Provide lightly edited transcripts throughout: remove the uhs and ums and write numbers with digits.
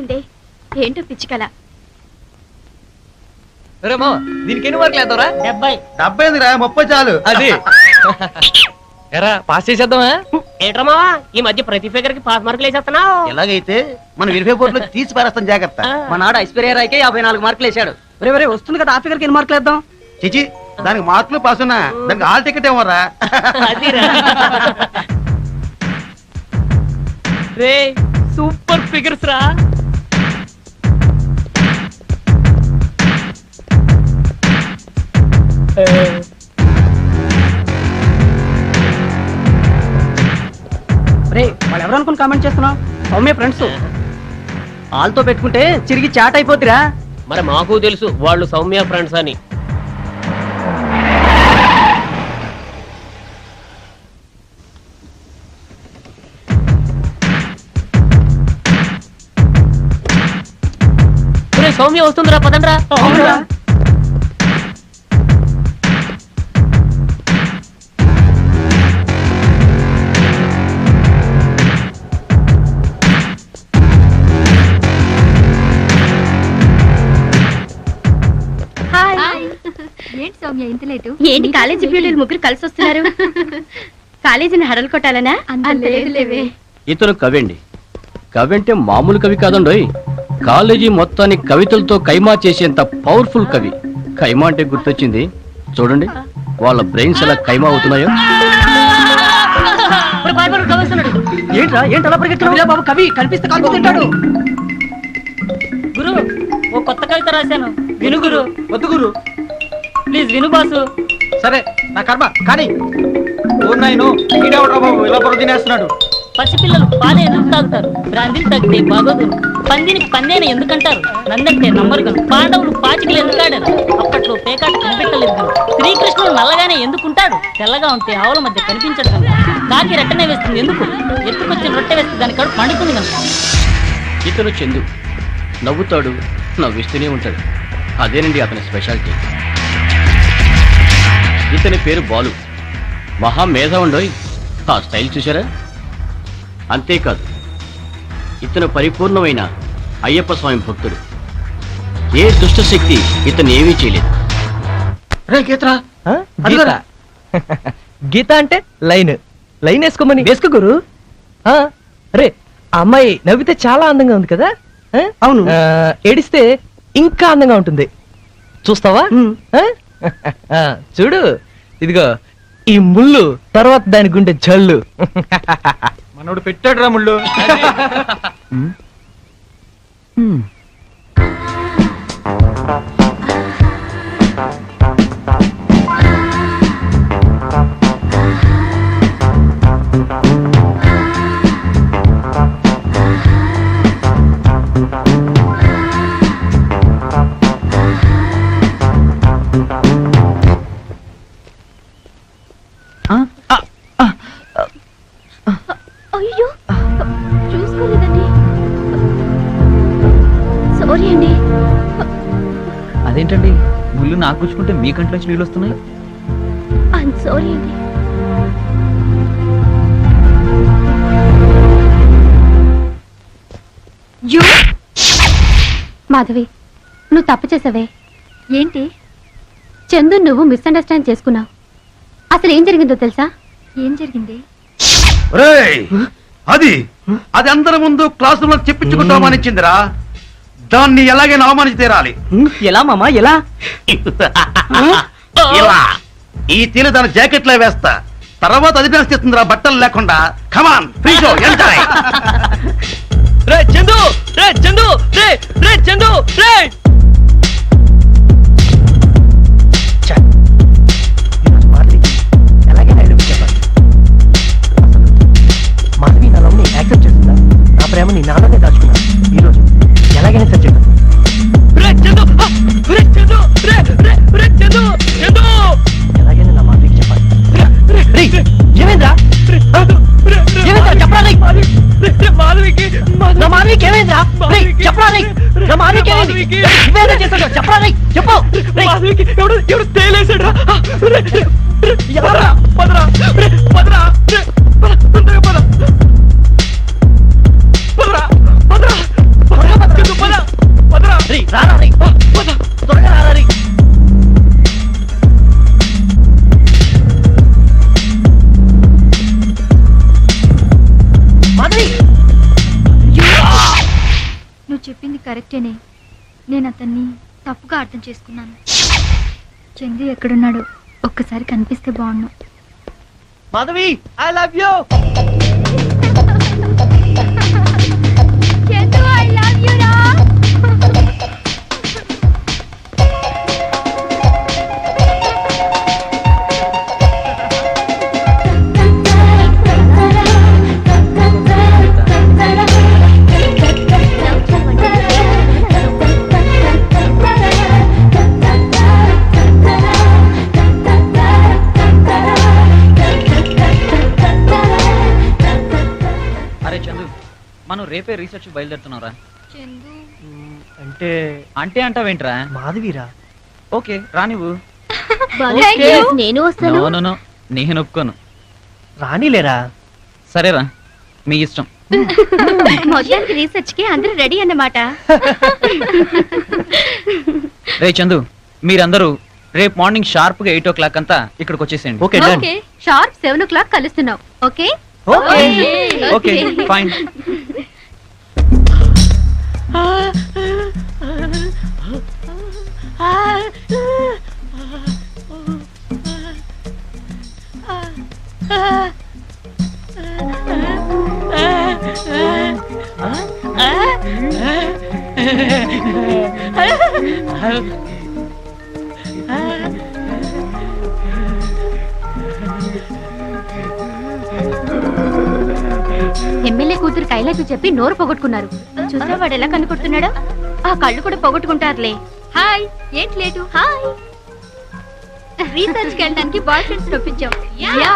ఏమైంది? ఏంటో పిచ్చికల. దీనికి ఎన్ని మార్కులు వేద్దాంరా? 70 ఎందుకురా? 30 చాలు. అది ఎరా పాస్ చేసేద్దామా? ఏంట్రమ్మా ఈ మధ్య ప్రతి ఫిగర్ కి పాస్ మార్కులు వేసేస్తున్నావు. ఎలాగైతే మన వెరిఫై బోర్డులో తీసి పారేస్తాం, జాగ్రత్త. మా నాడు ఐశ్వర్య రాయ్కే 54 మార్కులు వేసాడు. వస్తుంది కదా, ఆ ఫిగర్ కి ఎన్ని మార్కులు వేద్దాం? చిచి, దానికి మార్కులు పాస్ ఉన్నా దానికి హాల్ టికెట్ ఏమోరా. రే సూపర్ ఫిగర్స్ రా. రే వాళ్ళు ఎవరు అనుకుని కామెంట్ చేస్తున్నావు? సౌమ్య ఫ్రెండ్స్. వాళ్ళతో పెట్టుకుంటే చిరిగి చాట్ అయిపోతురా. మరి మాకు తెలుసు వాళ్ళు సౌమ్య ఫ్రెండ్స్ అని. సౌమ్య వస్తుందిరా, పదండ్రా. ఏంటి సౌమ్య ఇంత లేటు? ఏంటి కాలేజీ బ్యూటీలు ముగ్గురు కలిసి వస్తున్నారు? కాలేజీని హడలు కొట్టాలనా? అంత లేదులేవే. ఇతను కవండి. కవి అంటే మామూలు కవి కాదండోయ్. కాలేజీ మొత్తాన్ని కవితలతో కైమా చేసేంత పవర్ఫుల్ కవి. కైమా అంటే గుర్తొచ్చింది, చూడండి వాళ్ళ బ్రెయిన్స్ ఎలా కైమా అవుతున్నాయో. ఏంట్రా ఏంటి అలా పరిగెత్తున్నా? బాబు కవి కనిపిస్తే కాల్చి తింటాడు. గురు ఓ కొత్త కవిత రాశాను, విను గురు. వద్దు గురు, ప్లీజ్ విను బాసు. సరే నా కర్మ కానీ. ఊర్నాయను ఈడవడ్రా బాబు, ఇలా పొర తినేస్తున్నాడు. పసిపిల్లలు పాలు ఎందుకు తాగుతారు? బ్రాంతిని తగ్గితే బాగోదు. పందిని పందేని ఎందుకంటారు? నందంటే నంబరు గను. పాండవులు పాచికలు ఎందుకు ఆడారు? అప్పట్లో పేకాట కనిపెట్టలేదు గను. శ్రీకృష్ణుడు నల్లగానే ఎందుకుంటాడు? తెల్లగా ఉంటే ఆవుల మధ్య కనిపించడు గను. కాకి రెట్టనే వేస్తుంది ఎందుకు? ఎత్తుకొచ్చిన రొట్టె వేస్తే దాని కడుపు పండుతుంది గను. ఇతను చందు, నవ్వుతాడు, నవ్విస్తూనే ఉంటాడు. అదేనండి అతని స్పెషాలిటీ. ఇతని పేరు బాలు, మహా మేధావుండోయ్. ఆ స్టైల్ చూసారా? అంతేకాదు, ఇతను పరిపూర్ణమైన అయ్యప్ప స్వామి భక్తుడు. ఏ దుష్టశక్తి ఇతను ఏమీ చేయలేదు. గీత అంటే లైన్ లైన్ వేసుకోమని. వేసుకో గురు. అరే అమ్మాయి నవ్వితే చాలా అందంగా ఉంది కదా? అవును. ఏడిస్తే ఇంకా అందంగా ఉంటుంది, చూస్తావా? చూడు, ఇదిగో ఈ ముళ్ళు, తర్వాత దాని గుండె జల్లు. మనోడు పెట్టాడు రా ముళ్ళు. అయ్యో చూసుకోలేదండి, సారీ అండి. అదేంటండి, ముళ్ళు నాకు గుచ్చుకుంటే మీ కంట్లోంచి నీళ్ళు వస్తున్నాయి? ఐమ్ సారీ అండి. మాధవి, నువ్వు తప్పు చేసావే. ఏంటి? చందు నువ్వు మిస్అండర్స్టాండ్ చేసుకున్నావు. అసలు ఏం జరిగిందో తెలుసా? ఏం జరిగింది? అది అది అందరి ముందు క్లాస్ రూమ్ లో చెప్పించుకుంటూ అవమానించిందిరా. దాన్ని ఎలాగైనా అవమానించి తీరాలి. ఎలా మామా ఎలా? ఇలా ఈ తీరు దాని జాకెట్ లో వేస్తా, తర్వాత అది డాన్స్ చేస్తుందిరా బట్టలు లేకుండా. Come on free show, enjoy. రే చందు, రే చందు, రే రే చందు, రే. మాధవి నా లవ్ ని యాక్సెప్ట్ చేస్తుందా? నా ప్రేమ నీ నాలోనే దాచుకున్నాను. ఈ రోజు ఎలాగైనా సరి చేద్దాం. ఎలాగైనా నా మాధవికి చెప్పాలి. ఏమైందా? ఏమైందా చెప్పరా? మాధవికి నా మాధవికి ఏమైందా? చెప్పరా? నా మాధవికి ఏమైంది చేశాడు? చెప్పరా? చెప్పు. మాధవికి ఎవడు తేలేసాడు రా. ఎవరా? పదరా పదరా పదరా పదరా పదరా పదరా. రారా రే. త్వరగా రారా రే. మాధవి నువ్వు చెప్పింది కరెక్టేనే. నేను అతన్ని తప్పుగా అర్థం చేసుకున్నాను. చందు ఎక్కడున్నాడు? ఒక్కసారి కనిపిస్తే బాగుండు. Madhavi I love you. అరే చందు, మనం రేపే రీసెర్చ్ బయలుదేరుతున్నారా? చందు అంటే అంటే అంటావేంట్రా? మాధవిరా. ఓకే రా నువ్వు. నేను వస్తాను. నో, నో, నో, నేను ఒప్పుకోను. రానిలేరా. సరేరా, మీ ఇష్టం. మొత్తానికి రీసెర్చ్ కి అందరూ రెడీ అన్నమాట. రే చందు, మీరందరూ రేపు మార్నింగ్ షార్ప్ గా 8 o'clock అంతా ఇక్కడికి వచ్చేసేయండి. Okay done. Okay sharp 7 o'clock కలుస్తున్నాం. Okay okay okay fine. MLA కూతురు కైలాకి చెప్పి నోరు పోగొట్టుకున్నారు. చూసా వాడు ఎలా కనుకొడుతున్నాడో. ఆ కళ్ళు కూడా పోగొట్టుకుంటారులే. హాయ్, ఏంటి లేటు? హాయ్. రీసెర్చ్ కి వెళ్ళడానికి బాయ్ ఫ్రెండ్స్ ఒప్పించాం. యా.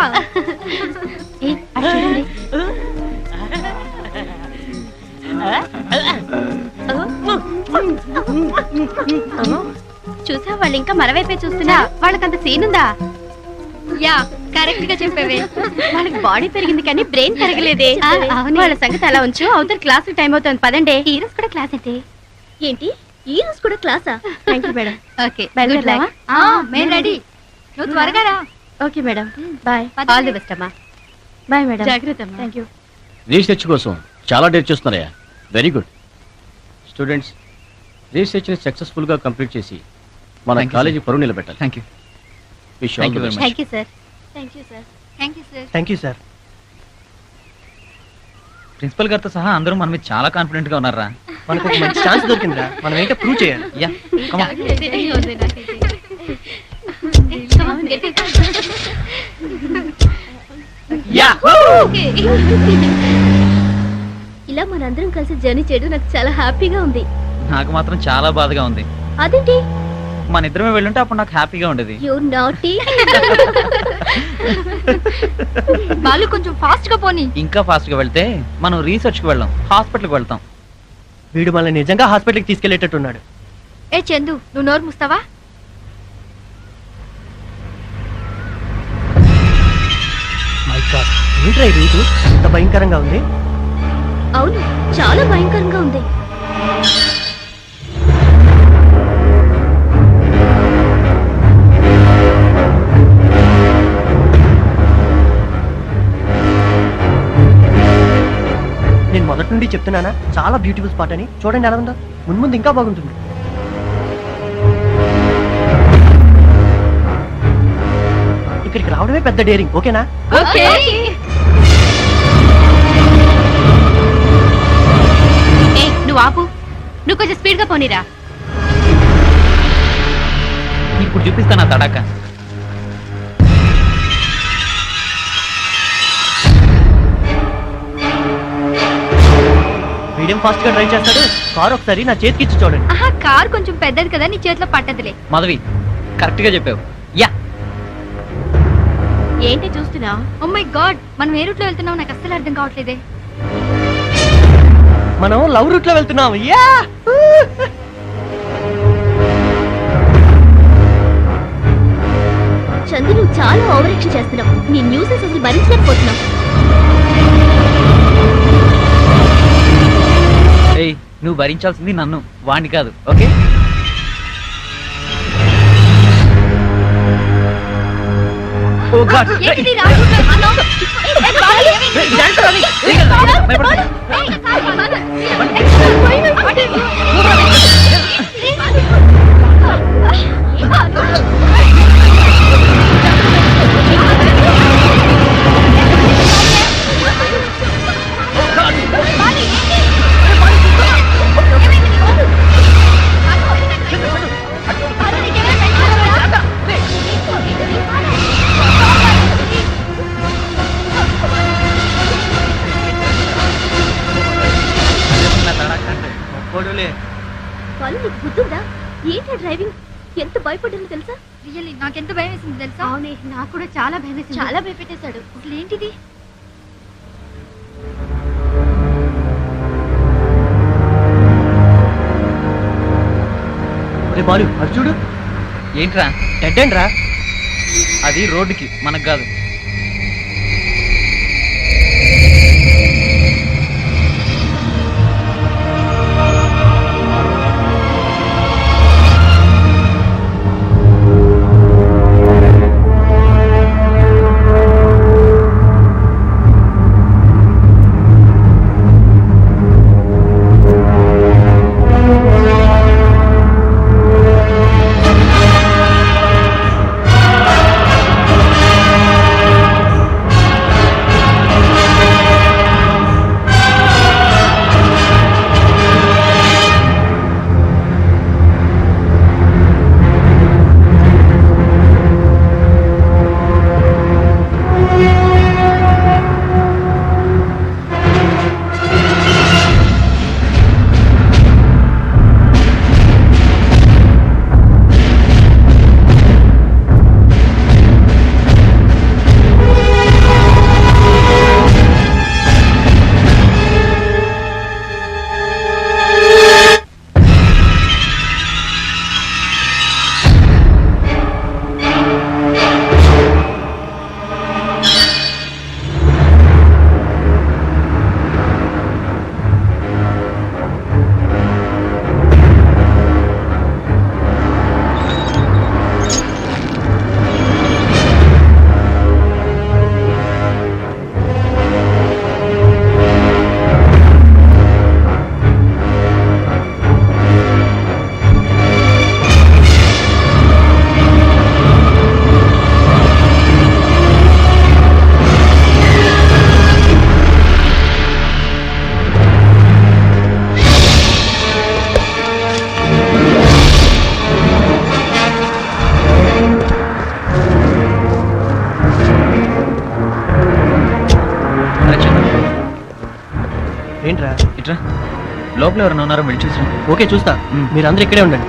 ఏ, అటు చూడండి. చూసా వాళ్ళు ఇంకా మన వైపే చూస్తున్నా. వాళ్ళకంత సీన్ ఉందా? యా, కరెక్ట్ గా చెప్పేవే. వాళ్ళకి బాడీ పెరిగింది కానీ బ్రెయిన్ పెరగలేదే. వాళ్ళ సంగతి అలా ఉంచు. అవతల క్లాస్ టైం అవుతుంది, పదండి. ఈ రోజు కూడా క్లాస్ అయితే ఏంటి? ఈ రోజు కూడా క్లాసా? Thank you madam. ఓకే, మేము రెడీ. నువ్వు త్వరగా రా. Okay madam, bye. All the best అమ్మా. Bye madam. జాగ్రత్త. Thank you. రీసెర్చ్ కోసం చాలా డేట్ చేస్తున్నారయ్యా. Very good. స్టూడెంట్స్, రీసెర్చ్ని సక్సెస్ఫుల్గా కంప్లీట్ చేసి మన Thank you, కాలేజీ పరువు నిలబెట్టాలి. Thank you. Wish you all Thank the you very best. much. Thank you sir. Thank you sir. Thank you sir. Thank you sir. Principal గారితో సహా అందరూ మన మీద చాలా కాన్ఫిడెంట్ గా ఉన్నారా? మనకు ఒక మంచి ఛాన్స్ దొరికిందిరా. మనం ఏంటో ప్రూవ్ చేయాలి. Yeah, come on. యా. ఇలా మనందరం కలిసి జర్నీ చేయడం నాకు చాలా హ్యాపీగా ఉంది. నాకు మాత్రం చాలా బాధగా ఉంది. అదేంటి? మన ఇద్దరమే వెళ్ళుంటే అప్పుడు నాకు హ్యాపీగా ఉండేది. You naughty. వాళ్ళు కొంచెం ఫాస్ట్ గా పోనీ. ఇంకా ఫాస్ట్ గా వెళ్తే మనం రీసెర్చ్ కి వెళ్ళాం, హాస్పిటల్ కి వెళ్తాం. వీడు మనల్ని నిజంగా హాస్పిటల్కి తీసుకెళ్లేటట్టున్నాడు. ఏ చందు, నువ్వు నోరు ముస్తావా? మై గాడ్, ఏంట్రా ఈ రోజు ఎంత భయంకరంగా ఉంది? అవును, చాలా భయంకరంగా ఉంది. నేను మొదటి నుండి చెప్తున్నానా చాలా బ్యూటిఫుల్ స్పాట్ అని. చూడండి ఎలా ఉందో. ముందు ముందు ఇంకా బాగుంటుంది. ఇక్కడికి రావడమే పెద్ద డేరింగ్. ఓకేనా? ఓకే. నువ్వు ఆపు. నువ్వు కొంచెం స్పీడ్ గా పోనీరా. ఇప్పుడు చూపిస్తాను ఆ తడాక. మీడియం ఫాస్ట్ గా డ్రైవ్ చేస్తాడు. కార్ ఒకసారి నా చేతికి ఇచ్చి చూడండి. ఆహా, కార్ కొంచెం పెద్దది కదా, నీ చేతిలో పట్టదులే. మాధవి, కరెక్ట్ గా చెప్పావు. యా. ఏంటి చూస్తున్నావు? ఓ మై గాడ్, మనం ఏ రూట్ లో వెళ్తున్నావు నాకు అస్సలు అర్థం కావట్లేదే. మనం లవ్ రూట్ లో వెళ్తున్నాం. యా. చందు, నువ్వు చాలా ఓవర్ యాక్షన్ చేస్తున్నావు. నీ న్యూసెస్ అసలు భరించలేకపోతున్నావు. ఏయ్, నువ్వు భరించాల్సింది నన్ను, వాణ్ణి కాదు. ఓకే? ఓ గాడ్. ఏంటిది రాజు? అన్నో. ఏ బాలు ఏమైంది? బాలు. వాళ్ళు నీకు గుర్తుందా? ఏంటి డ్రైవింగ్? ఎంత భయపడ్డాను తెలుసా? రియల్లీ నాకెంత భయం వేసింది తెలుసా? అవునే, నాకు కూడా చాలా భయం వేసింది. చాలా భయపెట్టేశాడు. అసలు ఏంటిది? రే బాలు అది చూడు. ఏంట్రా? డెడ్ ఎండ్ రా. అది రోడ్డుకి, మనకు కాదు. ఏంట్రా? ఇట్రా, లోపల ఎవరైనా ఉన్నారో వెళ్ళి చూసిరా. ఓకే చూస్తా. మీరందరూ ఇక్కడే ఉండండి.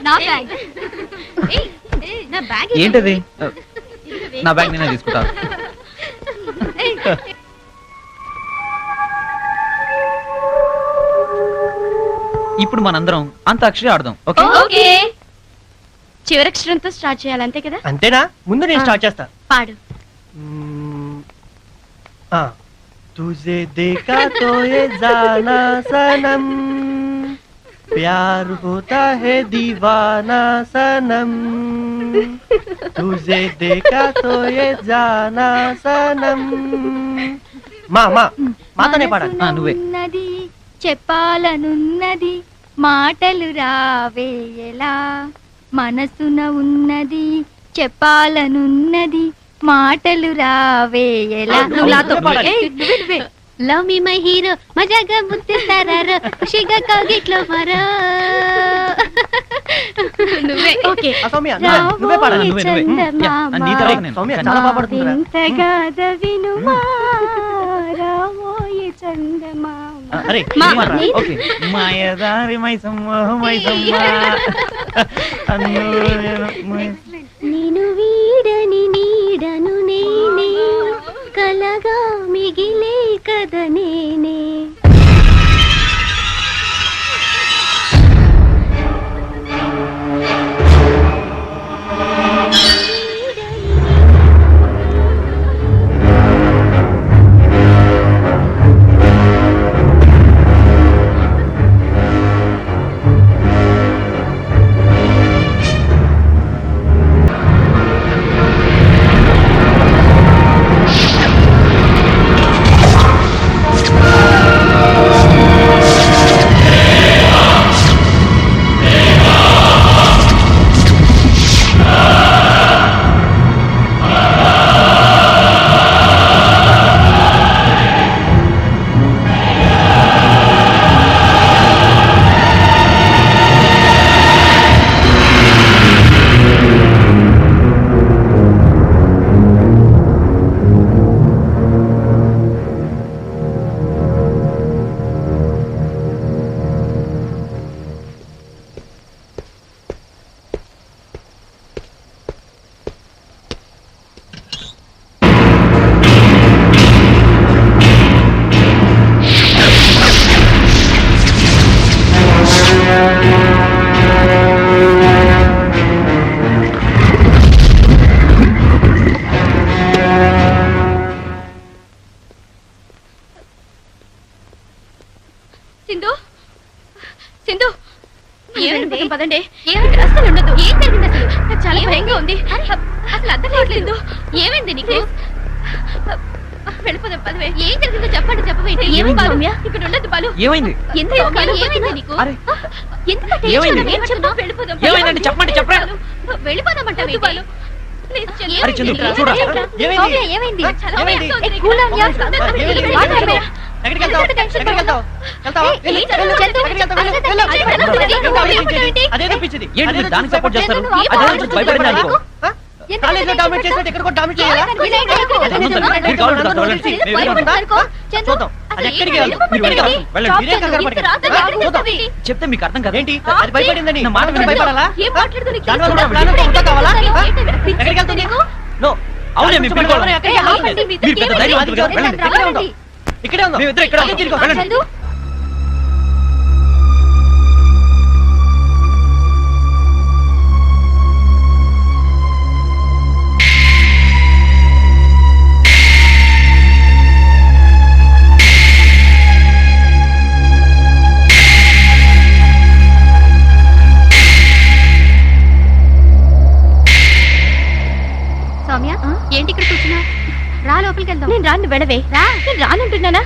నా బ్యాగ్ నా బ్యాగ్ ఏంటది నా బ్యాగ్ నేనే తీసుకుంటా. ఇప్పుడు మనందరం అంతాక్షరి ఆడదాం. ఓకే ఓకే చివరక్షరంతో స్టార్ట్ చేయాలి అంతే కదా? అంతేనా? ముందు నేను స్టార్ట్ చేస్తా. పాడు. तुझे देखा तो ये जाना सनम प्यार होता है दीवाना सनम तुझे देखा तो ये जाना सनम మాతోనే పాడాలి. నువ్వే. ఉన్నది చెప్పాలనున్నది మాటలు రావేయలా మనసున ఉన్నది చెప్పాలనున్నది మాటలు రావేయలా. నువ్వు నాతో లవ్ మీ మై హీరో మజాగా ముద్దిస్తారా ఖుషిగా కౌగిట్లో మరో నువ్వే. ఓకే సౌమ్య నువ్వే పాడాలి. నువ్వే. యా, నీ తర్వాత నేను. సౌమ్య చాలా బాగా పాడుతుందిరా. ఇంతగా వినుమా రామోయి చందమామ. అరే మా ఓకే. మాయదారి మైసమ్మ నేను వీడని నీడను నేనే కలగా మిగిలే కద నేనే. సింధు సింధు ఏమైంది? పదండి. ఏమైంది? అసలు ఉండదు. ఏం జరిగింది అసలు? నాకు చాలా భయంగా ఉంది. అసలు అర్థం కావట్లేదు. ఏమైంది నీకు? వెళ్ళిపోదాం పదవే. ఏం జరిగిందో చెప్పండి. చెప్పవేంటి? ఏమైంది సౌమ్య? ఇక్కడ ఉండదు బాలు. ఏమైంది? ఎందుకు ఏమైంది నీకు? అరే. ఎందుకంటే ఏమైంది? వెళ్ళిపోదాం. ఏమైందండి? చెప్పండి, చెప్పరా? వెళ్ళిపోదామంటావు బాలు. అరే చందు, చూడరా. సౌమ్య, ఏమైంది? ఏ, కూల్ డౌన్, యా. మాట్లాడమే. ఎక్కడికి వెళ్తావు? ఎక్కడికి వెళ్తావు? వెళ్తావా? వెళ్ళు, వెళ్ళు. ఎక్కడికి వెళ్తావు? వెళ్ళు, వెళ్ళు. అదేదో పిచ్చిది. ఏంటి మీరు దానికి సపోర్ట్ చేస్తారు? ఏం అదే మాట్లాడుతున్నావు? భయపడినా అనుకో. కాలేజీలో డామినేట్ చేసినట్టు ఇక్కడ కూడా డామినేట్ చేయాలా? మీరు కావాలంటే డాక్టర్ వెళ్ళండి. మేము వెళ్ళాం. చూద్దాం. అది ఎక్కడికి వెళ్తావు? మీరు వెళ్ళండి. వెళ్ళండి. మీరే కంగారు పడకండి. చూద్దాం. చెప్తే మీకు అర్థం కదా. ఏంటి అది భయపడిందని నా మాట వినండి. భయపడాలా? ఏం మాట్లాడుతుంది? దానివల్ల కూడా ప్లాన్ అంతా ఉంటా కావాలా? ఎక్కడికి వెళ్తుంది? నో. అవునే మేము పిలుకోవాలి. ఎక్కడికి వెళ్తుంది? మీరు పెద్ద ధైర్యవంతులు కదా. వెళ్ళండి. ఇక్కడే ఉందాం. ఇక్కడే ఉందాం. మేమిద్దరం ఇక్కడ ఉన్నాం. తిరిగి వెళ్ళండి. చందు, సౌమ్య ఏంటి ఇక్కడ కూర్చున్నా? రా లోపలికి వెళ్దాం. నేను రాను, వెళ్ళవే. రా. నేను రానంటున్నానా?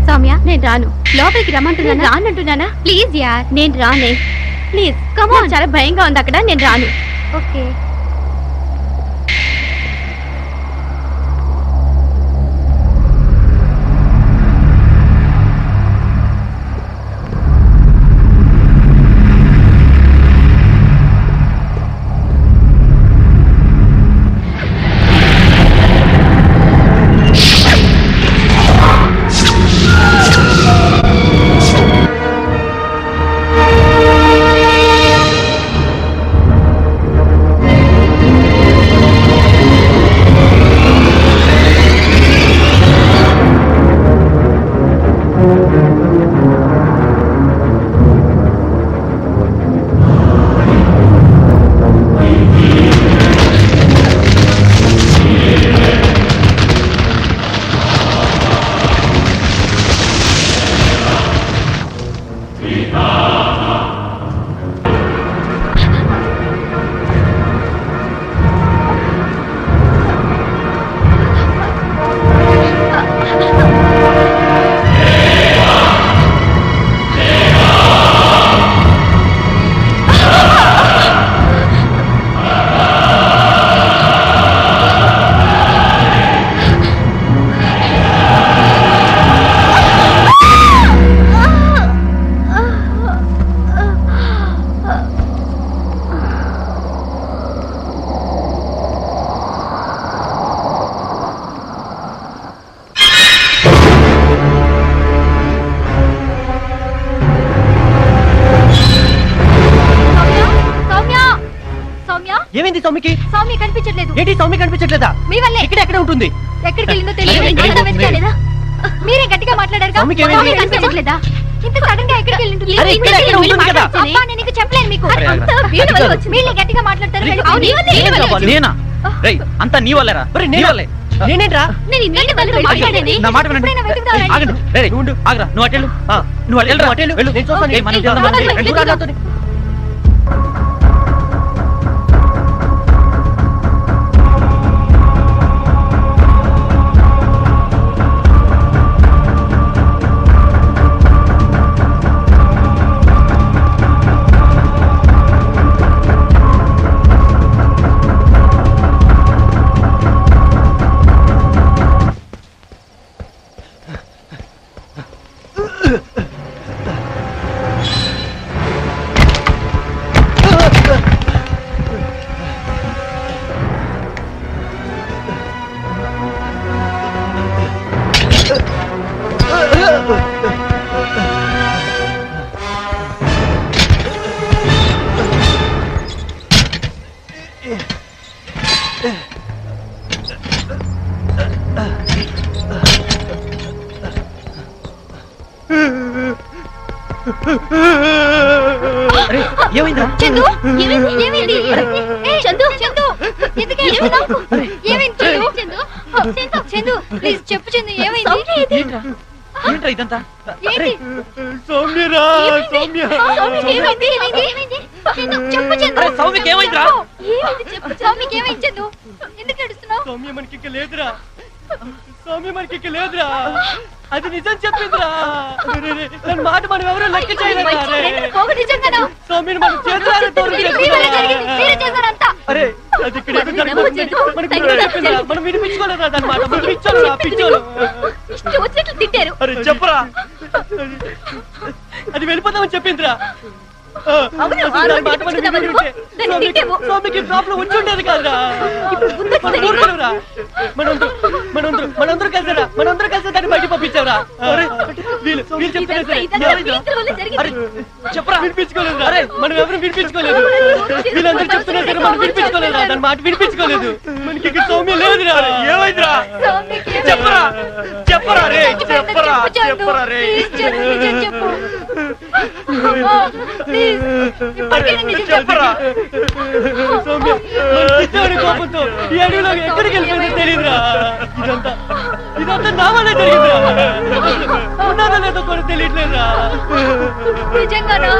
సౌమ్య నేను రాను. లోపలికి రమ్మంటున్నానా? రానంటున్నానా? ప్లీజ్ యార్, నేను రానే. Please come on. చాలా భయంగా ఉంది అక్కడ, నేను రాను. ఓకే. సౌమికి? సౌమ్య కనిపించట్లేదు. ఏంటి సౌమి కనిపించట్లేదా? మీ వల్లే. ఇక్కడ ఎక్కడ ఉంటుంది? ఎక్కడికి వెళ్ళిందో తెలియదు. ఎక్కడికి ఇంకా వెతకాలేదా? మీరే గట్టిగా మాట్లాడారు. సౌమికి ఏమైంది? కనిపించట్లేదా? ఇంత సడన్ గా ఎక్కడికి వెళ్ళి ఉంటుంది? అరే, ఇక్కడ ఎక్కడ ఉంటుంది కదా? అబ్బా, నేను నీకు చెప్పలేను మీకు. అరే, ఆగరా. అంతా వీళ్ళ వల్ల వచ్చింది. వీళ్ళే గట్టిగా మాట్లాడతారు. అవును, నేనా? రేయ్, అంతా నీ వల్లేరా? ఒరేయ్, నీ నేనా? వల్లే. నేనేంట్రా? నేను ఇందాక వాళ్ళతో మాట్లాడాను. నా మాట వినండి. ఎప్పుడైనా వెతుకుదాం రండి. ఆగండి. రేయ్, ఆగరా. నువ్వు అటెళ్ళు. నువ్వు అటెళ్ళు. అటెళ్ళు. వెళ్ళు. నేను చూస్తాను. ఏయ్, మనం నేను వెళ్దాం. చూస్తాను. రేయ్, రండి, నాతోని. అరే, ఏమైందిరా? చందు, ఏమైంది? ఏయ్, చందు, ఎందుకు ఏడుస్తున్నావ్? ఏమైంది చందు? చందు, ప్లీజ్ చెప్పు చందు, ఏమైంది? ఏంట్రా ఇదంతా? ఏంటి? సౌమ్యరా, సౌమ్య. సౌమ్యకి ఏమైంది? చందు, చెప్పు చందు. అరే, సౌమ్యకి ఏమైందిరా? ఏమైంది చెప్పు. సౌమ్యకి ఏమైంది చందు? ఎందుకు ఏడుస్తున్నావు? సౌమ్య మనకి ఇక లేదురా. సౌమ్య మనకి ఇక లేదురా. అది నిజం చెప్పిందిరా. దాని మాట మనం ఎవరో లెక్క చేయలేదా? నిజంగానా? సౌమ్యని మన చేతులారా మీరే జరిగింది, మీరే చేశారంతా. అరే, అది ఇక్కడ ఏదో జరుగుతుంది. మనకి ముందే చెప్పిందిరా. మనం వినిపించుకోలేదా దాని మాట? మనం పిచ్చోలురా, పిచ్చోలు. ఇష్టం వచ్చినట్లు తిట్టారు. అరే చెప్పరా. అది వెళ్ళిపోతామని చెప్పిందిరా. అవును, ఆ రోజు వినిపించుకున్నావు నువ్వు. దాన్ని తిట్టావు. సౌమ్యకి ప్రాబ్లం వచ్చి ఉండేది కాదురా. ఇప్పుడు ముందు మనం ఊరుకోలేవురా. మనందరూ కలిసి దాన్ని బయట పంపించావురా. వీళ్ళు చెప్తున్నారు సరే. ఇదంతా వీళ్ళ వల్ల జరిగింది. అరే చెప్పరా. వినిపించుకోలేదు. అరే మనం ఎవరు వినిపించుకోలేదు. వీళ్ళందరూ చెప్తున్నారు సరే, మనం వినిపించుకోలేదురా. దాని మాట వినిపించుకోలేదు. మనకి ఇక్కడ సౌమ్య లేదురా. ఏమైందిరా? సౌమ్యకి ఏమైంది? చెప్పరా రే. చెప్పరా రే. ప్లీజ్ చందు, నిజం చెప్పు. ప్లీజ్, ఇప్పటికైనా నిజం చెప్పరా. చెప్పు. సౌమ్య మన చిత్తోడి కోపంతో ఈ అడవిలో ఎక్కడికి వెళ్ళిపోయిందో తెలియదురా. ఇదంతా నా వల్లే జరిగిందిరా. ఉన్నదో లేదో కూడా తెలియట్లేదురా. నిజంగానా?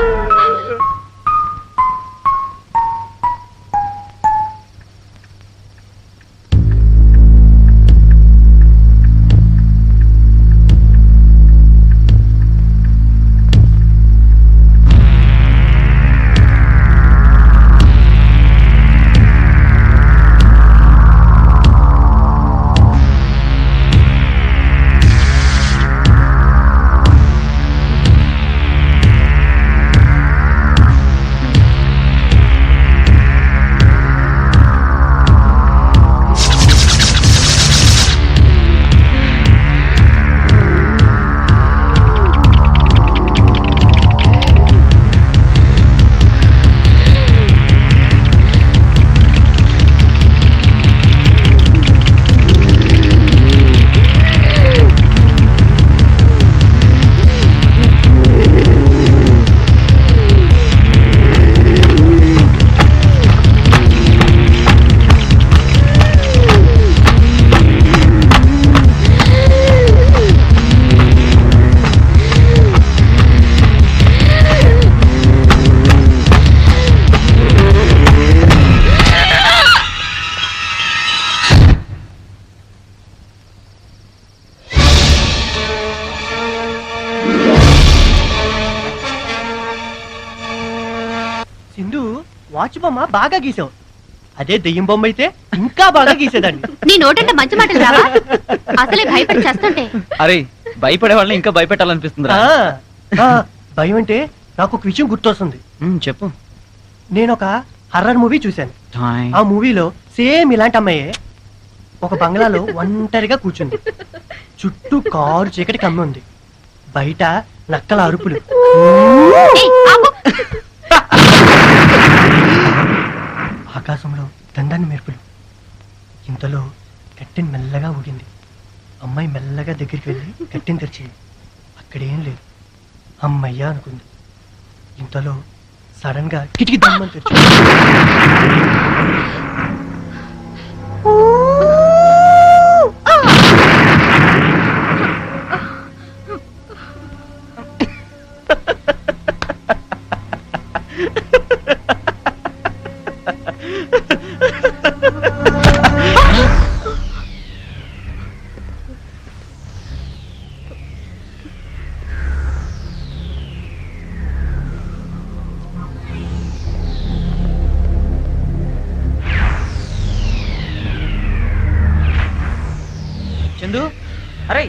సింధు, వాచ్ బొమ్మ బాగా గీసావు. అదే దెయ్యం బొమ్మ అయితే ఇంకా బాగా గీసేదాన్ని. నీ నోటంటే మంచి మాటలు రావా? అసలే భయపడి చేస్తుంటే. అరే, భయపడే వాళ్ళని ఇంకా భయపెట్టాలనిపిస్తుందిరా. భయం అంటే నాకు ఒక విషయం గుర్తొస్తుంది. చెప్పు. నేను ఒక హర్రర్ మూవీ చూశాను. ఆ మూవీలో సేమ్ ఇలాంటి అమ్మాయే ఒక బంగ్లాలో ఒంటరిగా కూర్చుంది. చుట్టూ కారు చీకటి కమ్మి ఉంది. బయట నక్కల అరుపులు. ఆకాశంలో దండాన్ని మెరుపులు. ఇంతలో కట్టెన్ మెల్లగా ఊగింది. అమ్మాయి మెల్లగా దగ్గరికి వెళ్ళి కట్టెని తెరిచింది. అక్కడేం లేదు. అమ్మయ్యా అనుకుంది. ఇంతలో సడన్ గా కిటికీ దమ్మని తెరిచి చందు, అరే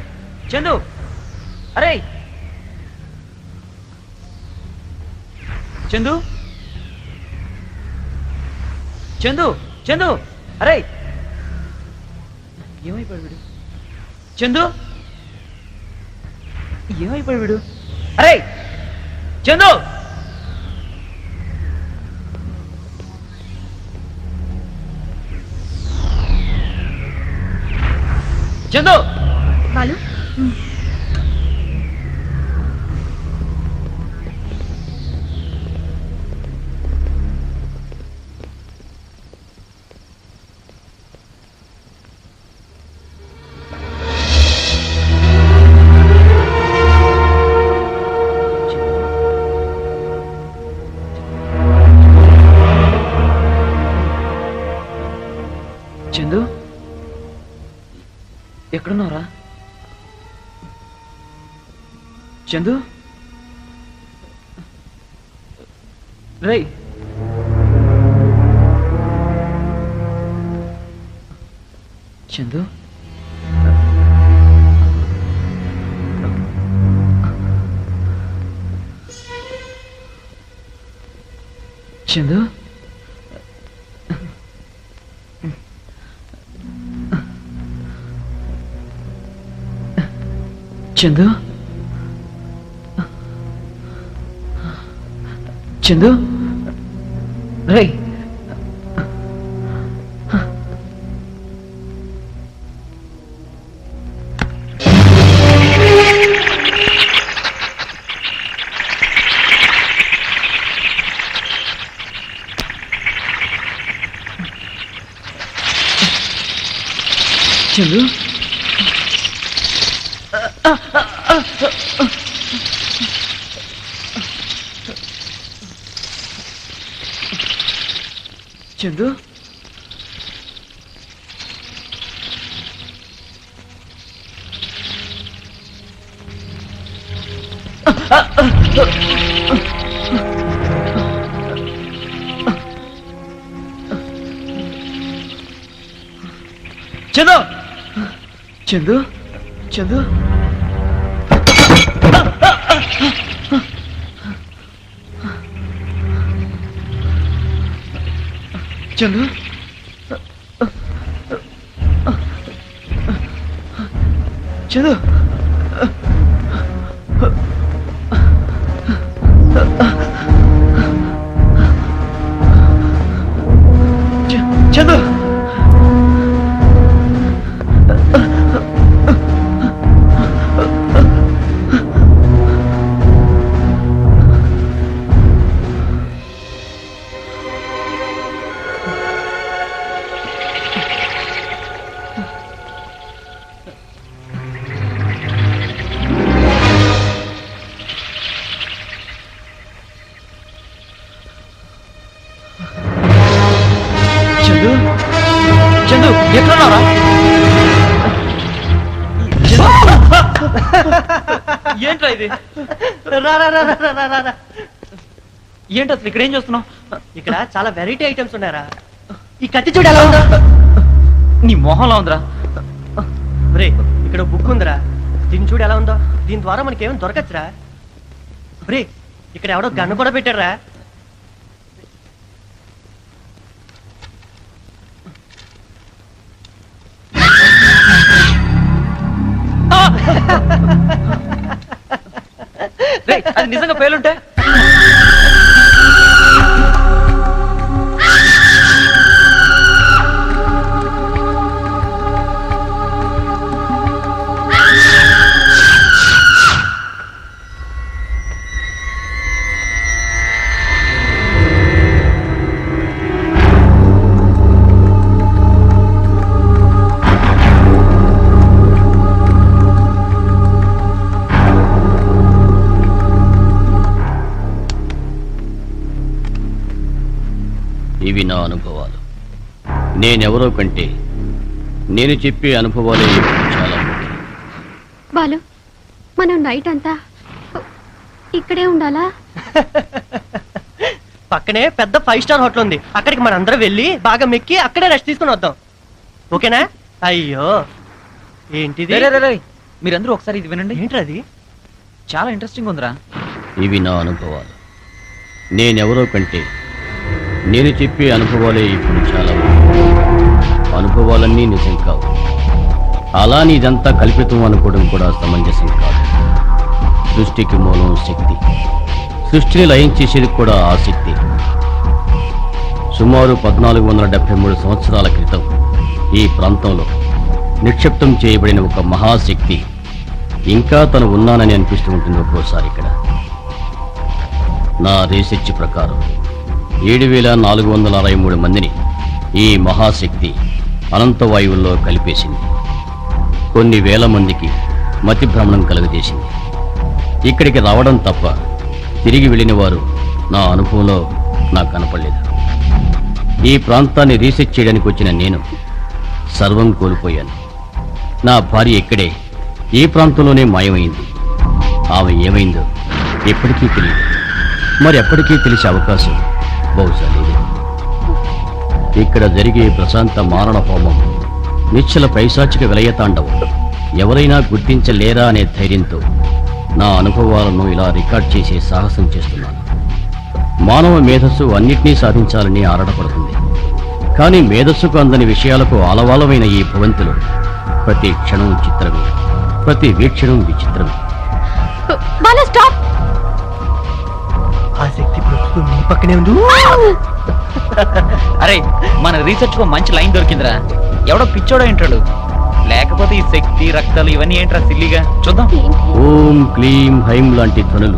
చందు, అరే చందు, చందు, చందు, అరే ఏమైపోయాడు వీడు? చందు, ఏమైపోయాడు వీడు? అరే చందు, చందు, బాలు చందు, ఎక్కడున్నావురా? చందు, రై చందు, చందు, చందు, చందు, రై చందు, చందు, చందు, చందు, చందు, చందు, చందు, చందు, చందు, చందు, ఎక్కడున్నారా? ఏంట్రా ఇది? ఏంటి అసలు ఇక్కడ ఏం చేస్తున్నావు? ఇక్కడ చాలా వెరైటీ ఐటమ్స్ ఉన్నారా. ఈ కత్తి చూడు ఎలా ఉందా. నీ మొహంలా ఉందిరా. రే ఇక్కడ బుక్ ఉందిరా, దీన్ని చూడు ఎలా ఉందో. దీని ద్వారా మనకేం దొరకచ్చురా. రే ఇక్కడ ఎవడో గన్ను కూడా పెట్టారా. అది నిజంగా పేలుంటే ఇవి నా అనుభవాలు. నేనెవరో కంటే నేను చెప్పే అనుభవాలే ఇప్పుడు చాలా ముఖ్యం. బాలు, మనం నైట్ అంతా ఇక్కడే ఉండాలా? పక్కనే పెద్ద 5 స్టార్ హోటల్ ఉంది, అక్కడికి మనందరం వెళ్ళి బాగా మెక్కి అక్కడే రెస్ట్ తీసుకుని వద్దాం. ఓకేనా? అయ్యో ఏంటిది? రే, రే, రే, రే. మీరందరూ ఒకసారి ఇది వినండి. ఏంట్రా అది? చాలా ఇంట్రెస్టింగ్ ఉందిరా. ఇవి నా అనుభవాలు. నేనెవరో కంటే నేను చెప్పే అనుభవాలే ఇప్పుడు చాలా ముఖ్యం. అనుభవాలన్నీ నిజం కావు. అలా ఇదంతా కల్పితం అనుకోవడం కూడా సమంజసం కాదు. సృష్టికి మూలం శక్తి. సృష్టిని లయం చేసేది కూడా ఆ శక్తి. సుమారు 1473 సంవత్సరాల క్రితం ఈ ప్రాంతంలో నిక్షిప్తం చేయబడిన ఒక మహాశక్తి ఇంకా తను ఉన్నానని అనిపిస్తూ ఉంటుంది ఒక్కోసారి ఇక్కడ. నా రీసెర్చ్ ప్రకారం 7463 మందిని ఈ మహాశక్తి అనంతవాయువుల్లో కలిపేసింది. కొన్ని వేల మందికి మతి భ్రమణం కలుగజేసింది. ఇక్కడికి రావడం తప్ప తిరిగి వెళ్ళిన వారు నా అనుభవంలో నాకు కనపడలేదు. ఈ ప్రాంతాన్ని రీసెర్చ్ చేయడానికి వచ్చిన నేను సర్వం కోల్పోయాను. నా భార్య ఇక్కడే ఈ ప్రాంతంలోనే మాయమైంది. ఆమె ఏమైందో ఎప్పటికీ తెలియదు. మరి ఎప్పటికీ తెలిసే అవకాశం బహుశా లేదు. ఇక్కడ జరిగే ప్రశాంత మారణ హోమం, నిశ్చల పైశాచిక విలయతాండవం ఎవరైనా గుర్తించలేరా అనే ధైర్యంతో నా అనుభవాలను ఇలా రికార్డ్ చేసే సాహసం చేస్తున్నాను. మానవ మేధస్సు అన్నిటినీ సాధించాలని ఆరాటపడుతుంది. కానీ మేధస్సుకు అందని విషయాలకు ఆలవాలమైన ఈ భవంతిలో ప్రతి క్షణం చిత్రమే, ప్రతి వీక్షణం విచిత్రమే. బాలు, స్టాప్! ఆ శక్తి ప్రస్తుతం నీ పక్కనే ఉంది. అరే, మన రీసెర్చ్ కో మంచి లైన్ దొరికిందిరా. ఎవడో పిచ్చోడో ఏంటాడు. లేకపోతే ఈ శక్తి రక్తాలు ఇవన్నీ ఏంట్రా సిల్లిగా. చూద్దాం. ఓం క్లీం హైం లాంటి ధ్వనులు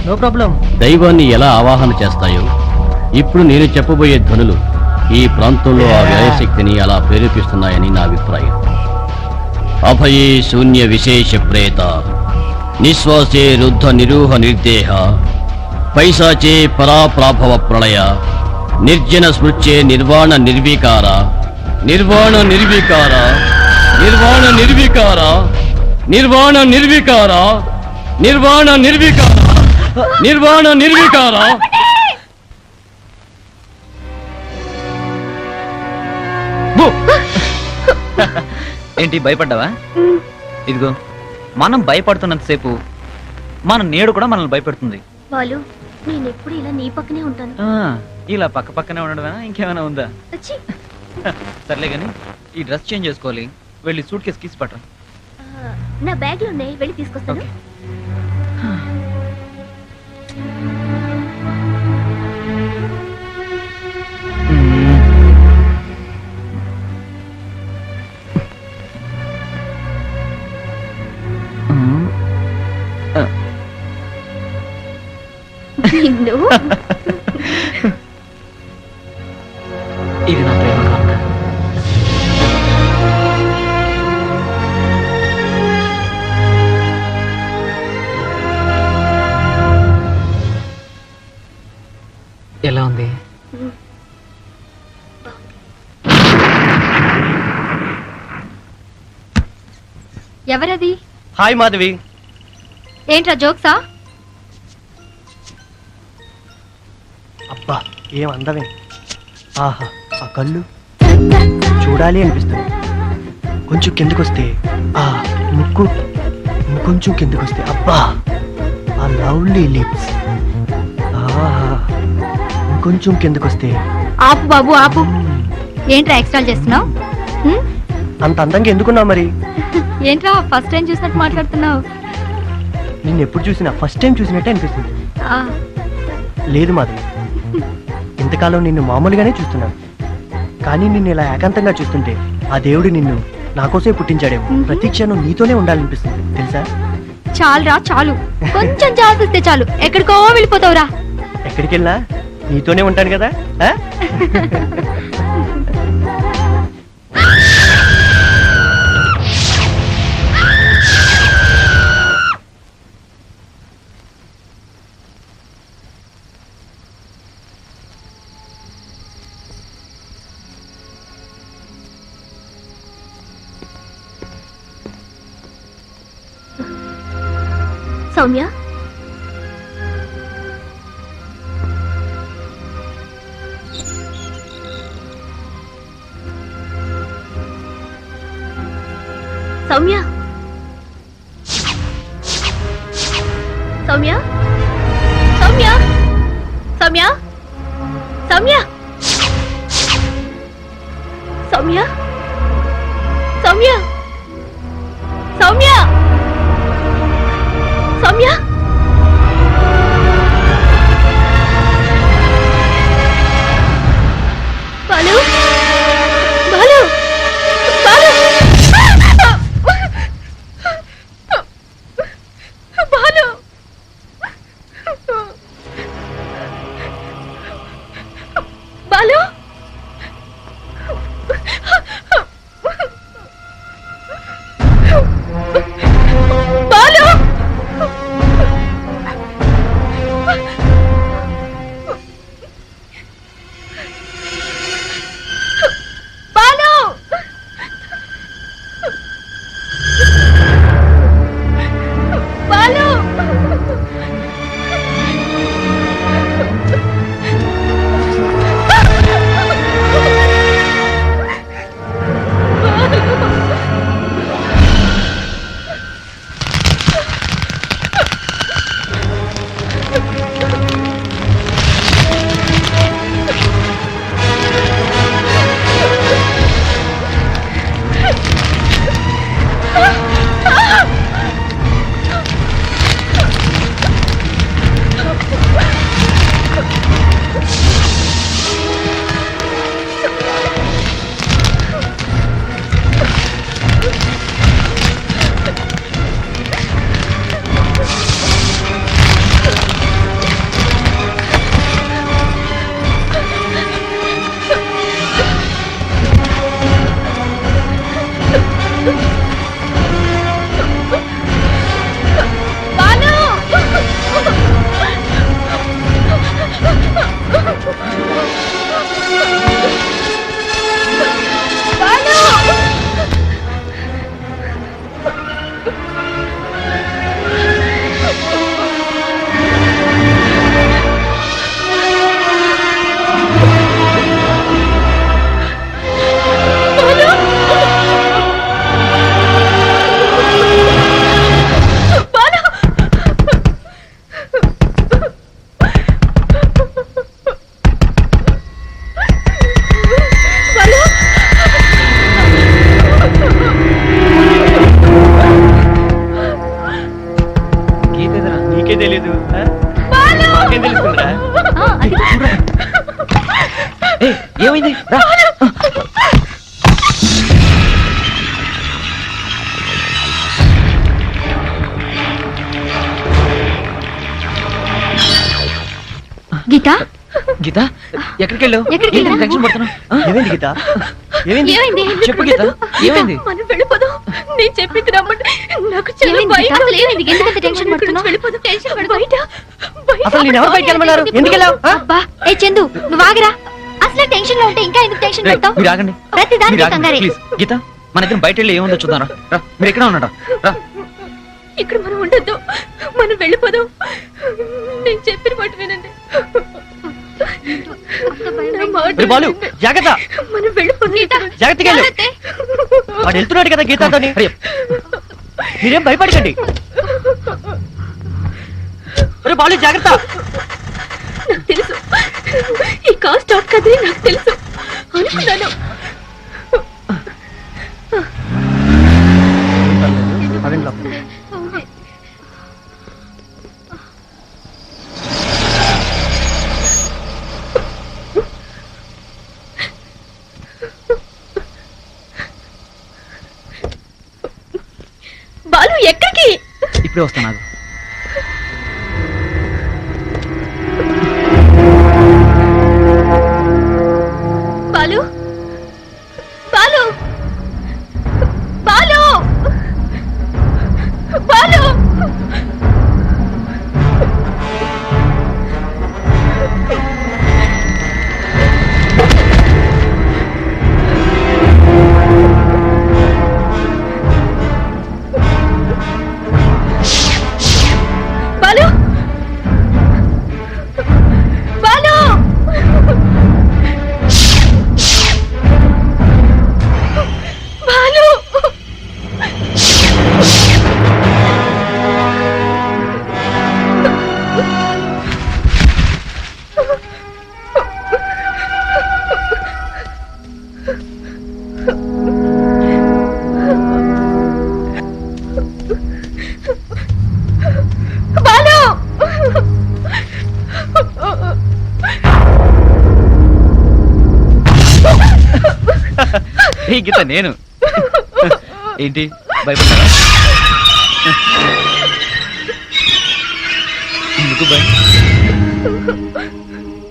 నో ప్రాబ్లం. దైవాన్ని ఎలా ఆవాహన చేస్తాయో ఇప్పుడు నేను చెప్పబోయే ధ్వనులు ఈ ప్రాంతంలో ఆ వ్యయశక్తిని అలా ప్రేరేపిస్తున్నాయని నా అభిప్రాయం. అభయే శూన్య విశేష ప్రేత, నిశ్వాసే రుద్ధ నిరూహ నిర్దేహ, పైశాచే పరాప్రాభవ ప్రళయ, నిర్జన స్మృత్యే నిర్వాణ నిర్వికార, నిర్వాణ నిర్వికార, నిర్వాణ నిర్వికార, నిర్వాణ నిర్వికార, నిర్వాణ నిర్వికార, నిర్వాణ నిర్వికార. ఏంటి భయపడ్డావా? ఇదిగో, మనం భయపడుతున్నంతసేపు మన నీడ కూడా మనల్ని భయపెడుతుంది. బాలు, నేను ఎప్పుడు ఇలా నీ పక్కనే ఉంటాను. ఇలా పక్క పక్కనే ఉండడమేనా, ఇంకేమైనా ఉందా? వచ్చి సర్లే గాని ఈ డ్రెస్ చేంజ్ చేసుకోవాలి. వెళ్ళి సూట్ కేసు కీసి పట్టరా. నా బ్యాగ్లు ఉన్నాయి, వెళ్ళి తీసుకొస్తాను. నిన్ను ఇది నా ప్రేమ కానుక. ఎలా ఉంది? ఎవరది? హాయ్ మాధవి. ఏంట్రా జోక్సా? అబ్బా ఏం అందమే. ఆహా, ఆ కళ్ళు చూడాలి అనిపిస్తుంది. కొంచెం కిందకొస్తే ఆ ముక్కు, ఇంకొంచెం కిందకొస్తే అబ్బా ఆ లవ్లీ లిప్స్. ఆహా, ఇంకొంచెం కిందకొస్తే. ఆపు బాబు ఆపు. ఏంట్రా ఎక్స్ట్రా చేస్తున్నావు? అంత అందంగా ఎందుకున్నావు మరి? ఏంట్రా ఫస్ట్ టైం చూసినట్టు మాట్లాడుతున్నావు? నిన్ను ఎప్పుడు చూసినా ఫస్ట్ టైం చూసినట్టే అనిపిస్తుంది. లేదు మాధవి, ఇంతకాలం నిన్ను మామూలుగానే చూస్తున్నాను. కానీ నిన్ను ఇలా ఏకాంతంగా చూస్తుంటే ఆ దేవుడు నిన్ను నాకోసమే పుట్టించాడేమో. ప్రతి క్షణం నీతోనే ఉండాలనిపిస్తుంది తెలుసా? చాలురా చాలు, కొంచెం జాగ్రత్త చాలు, ఎక్కడికో వెళ్ళిపోతావురా. ఎక్కడికి వెళ్ళినా నీతోనే ఉంటాను కదా. సౌమ్య సౌమ్య సౌమ్య సౌమ్య సౌమ్య సౌమ్య సౌమ్య సౌమ్య సౌమ్య సౌమ్య బాలు బాలు బాలు బాలు బాలు బాలు బాలు బాలు నీకే తెలీదు మాకేం తెలుస్తుందిరా ఏమైంది రా. గీత గీత ఎక్కడికి వెళ్ళావు? ఎక్కడికి ఏంటి వెళ్ళా? టెన్షన్ పడుతున్నావు? ఏమైంది గీత ఏమైంది ఏమైంది చెప్పు గీత ఏమైంది? మనం వెళ్ళిపోదాం నేను చెప్పింది రమ్మంటే నాకు చాలా ఏమైంది భయం. గీత? అసలు ఏమైంది? ఎందుకంత టెన్షన్ మనం ఇక్కడి నుంచి పడుతున్నావ్? వెళ్ళిపోదాం. టెన్షన్ పడకు. బయట అసలు నేను ఎవరు బయటికి వెళ్ళమన్నారు? ఎందుకు వెళ్ళావు? అబ్బా ఏ చందు నువ్వు ఆగరా. అసలు టెన్షన్ లో ఉంటే ఇంకా ఎందుకు టెన్షన్ రేయ్, పడతావు? మీరు ఆగండి ప్రతి దానికి మీరు ఆగండి, కంగారే. ప్లీజ్ గీత మన ఇద్దరం బయట వెళ్ళి ఏముందో చూద్దాం రా రా, మీరు ఎక్కడ ఉన్నారా రా ఇక్కడ మనం ఉండొద్దు. మనం వెళ్ళిపోదాం. నేను చెప్పిన మాట వినండి. నా మాట రే బాలు వినండి. జాగ్రత్త మనం వెళ్ళిపోదాం. జాగ్రత్తగా వెళ్ళు. వాడు వెళ్తున్నాడు కదా గీతతోని మీరేం భయపడకండి. రే బాలు జాగ్రత్త. నాకు తెలుసు ఈ కార్ స్టాప్ కదని నాకు తెలుసు అనుకున్నాను. బాలు ఎక్కడికి? ఇప్పుడే వస్తాను నాకు బాలు బాలు బాలు బాలు హే గీత నేను ఏంటి భయపడ్డారా ఎందుకు భయం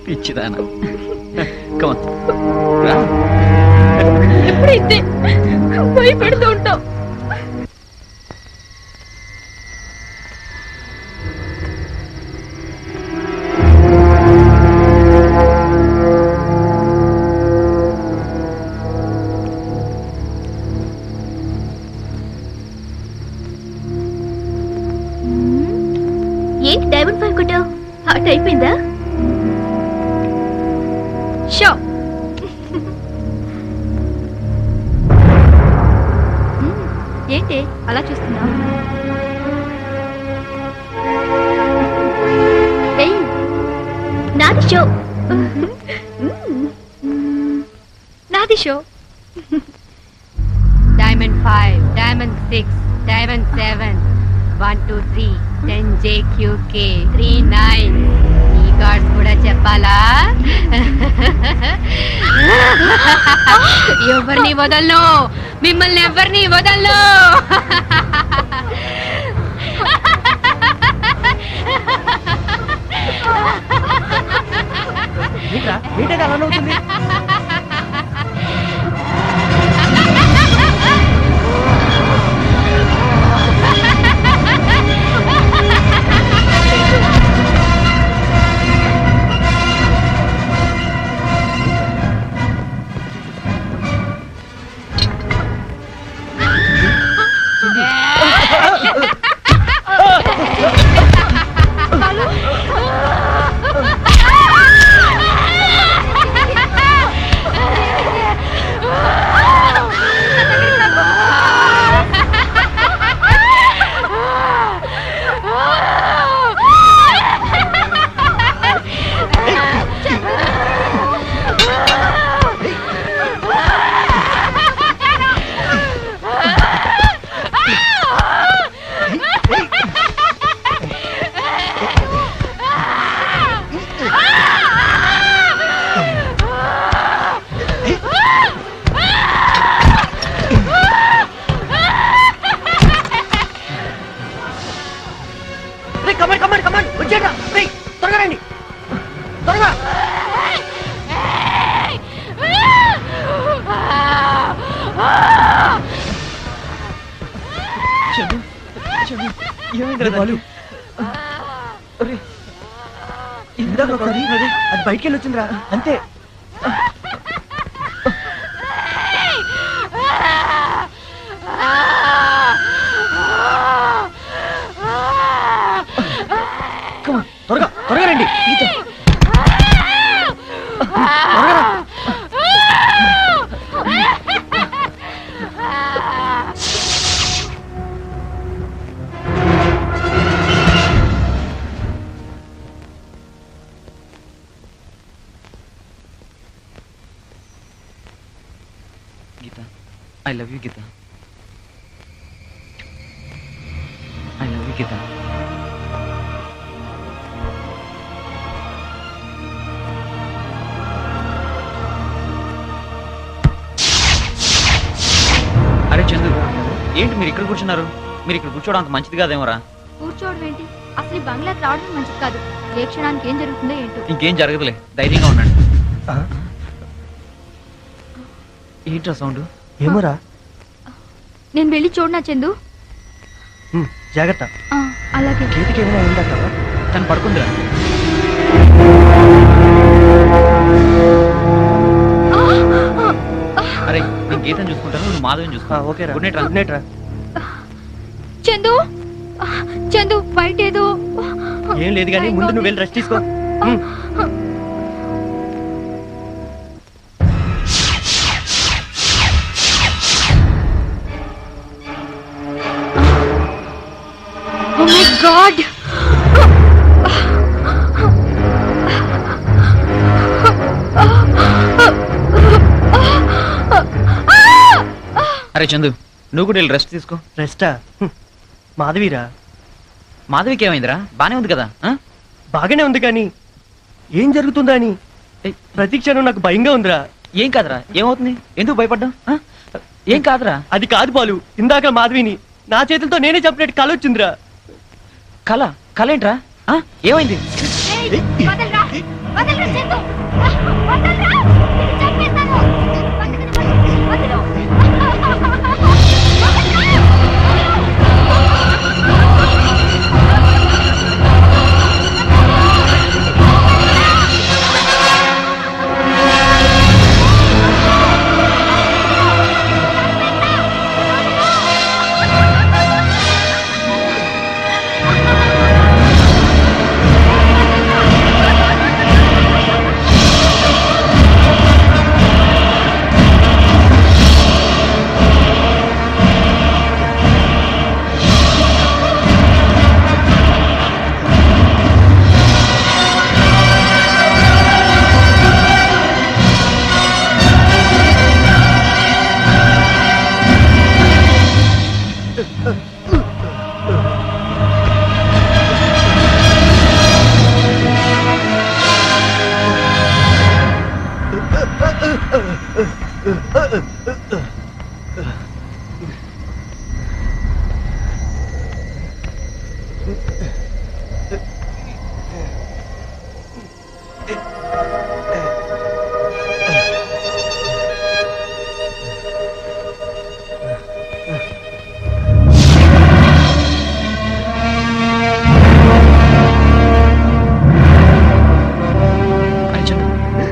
పిచ్చిదానా కమన్ రా ఎప్పుడైతే భయపడుతూ ఉంటాం. ఏంటి డైమండ్ ఫైవ్ కొట్టావు? హాట్ అయిపోయిందా? షో ఏంటి అలా చూస్తున్నావు? నాది షో. నాది show. Diamond 5, diamond 6, diamond 7, 1 2 3 10 JQK 3 9. ఈ కార్డ్స్ కూడా చెప్పాలా? ఎవరిని వదలను, మిమ్మల్ని ఎవరిని వదలను. ఏంటంటే అలా అవుతుంది? అది బయటికి వెళ్ళి వచ్చిందిరా అంతే. త్వరగా త్వరగా రండి. Geetha I love you Geetha, I love you Geetha. అరే చందు, ఏంటి మీరు ఇక్కడ కూర్చున్నారు? మీరు ఇక్కడ కూర్చోవడం అంత మంచిది కాదేమోరా. కూర్చోవడం ఏంటి? అసలు ఈ బంగ్లాకి రావడం మంచిది కాదు. ఏ క్షణానికి ఏం జరుగుతుందో ఏంటో. ఇంకేం జరగదులే, ధైర్యంగా ఉండండి. ఏంట్రా సౌండ్? ఏమోరా. నేను వెళ్ళి చూడనా చందు? జాగ్రత్త. అలాగే. గీతకి ఏమైనా అయిందంటావా? తను పడుకుందిరా. అరే నేను గీతను చూసుకుంటాను, నువ్వు మాధవిని చూసుకో. ఓకే రా. గుడ్ నైట్ రా. గుడ్ నైట్ రా. చందు చందు బయట ఏదో. ఏం లేదు కానీ ముందు నువ్వు వెళ్ళి రెస్ట్ తీసుకో. Oh my God! అరే చందు, నువ్వు కూడా వెళ్ళి రెస్ట్ తీసుకో. రెస్టా? మాధవీరా. మాధవికి ఏమైందిరా? బానే ఉంది కదా? బాగానే ఉంది కానీ ఏం జరుగుతుందా అని ప్రతి క్షణం నాకు భయంగా ఉందిరా. ఏం కాదురా, ఏమవుతుంది? ఎందుకు భయపడ్డా? ఏం కాదురా. అది కాదు బాలు, ఇందాక మాధవిని నా చేతులతో నేనే చెప్పినట్టు కళ వచ్చిందిరా. కళ కళ ఏంట్రా? ఏమైంది? వదలరా, వదలరా చందు, వదలరా, నిన్ను చంపేస్తాను. వదలు,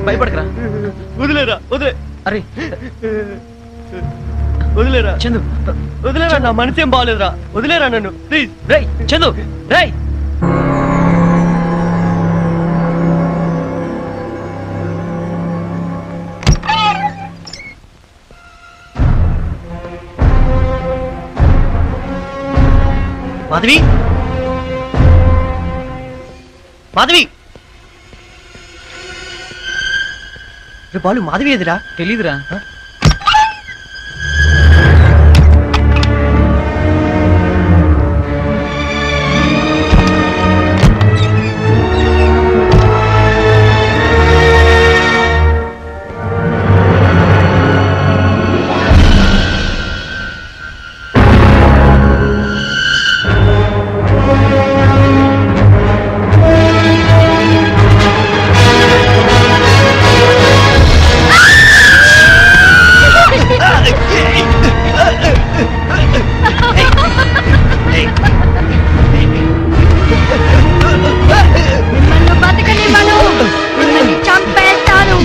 భయపడకరా. వదిలేరా, వదిలే, అరే వదిలేరా చందు, వదిలేరా, నా మనసేం బాగలేదురా, వదిలేరా నన్ను ప్లీజ్. రేయ్ చందు, రేయ్. మాధవి, మాధవి, రే బాలు, మాధవి ఎదురా? తెలీదురా. మిమ్మల్ని బతకనివ్వను, మిమ్మల్ని చంపేస్తాను.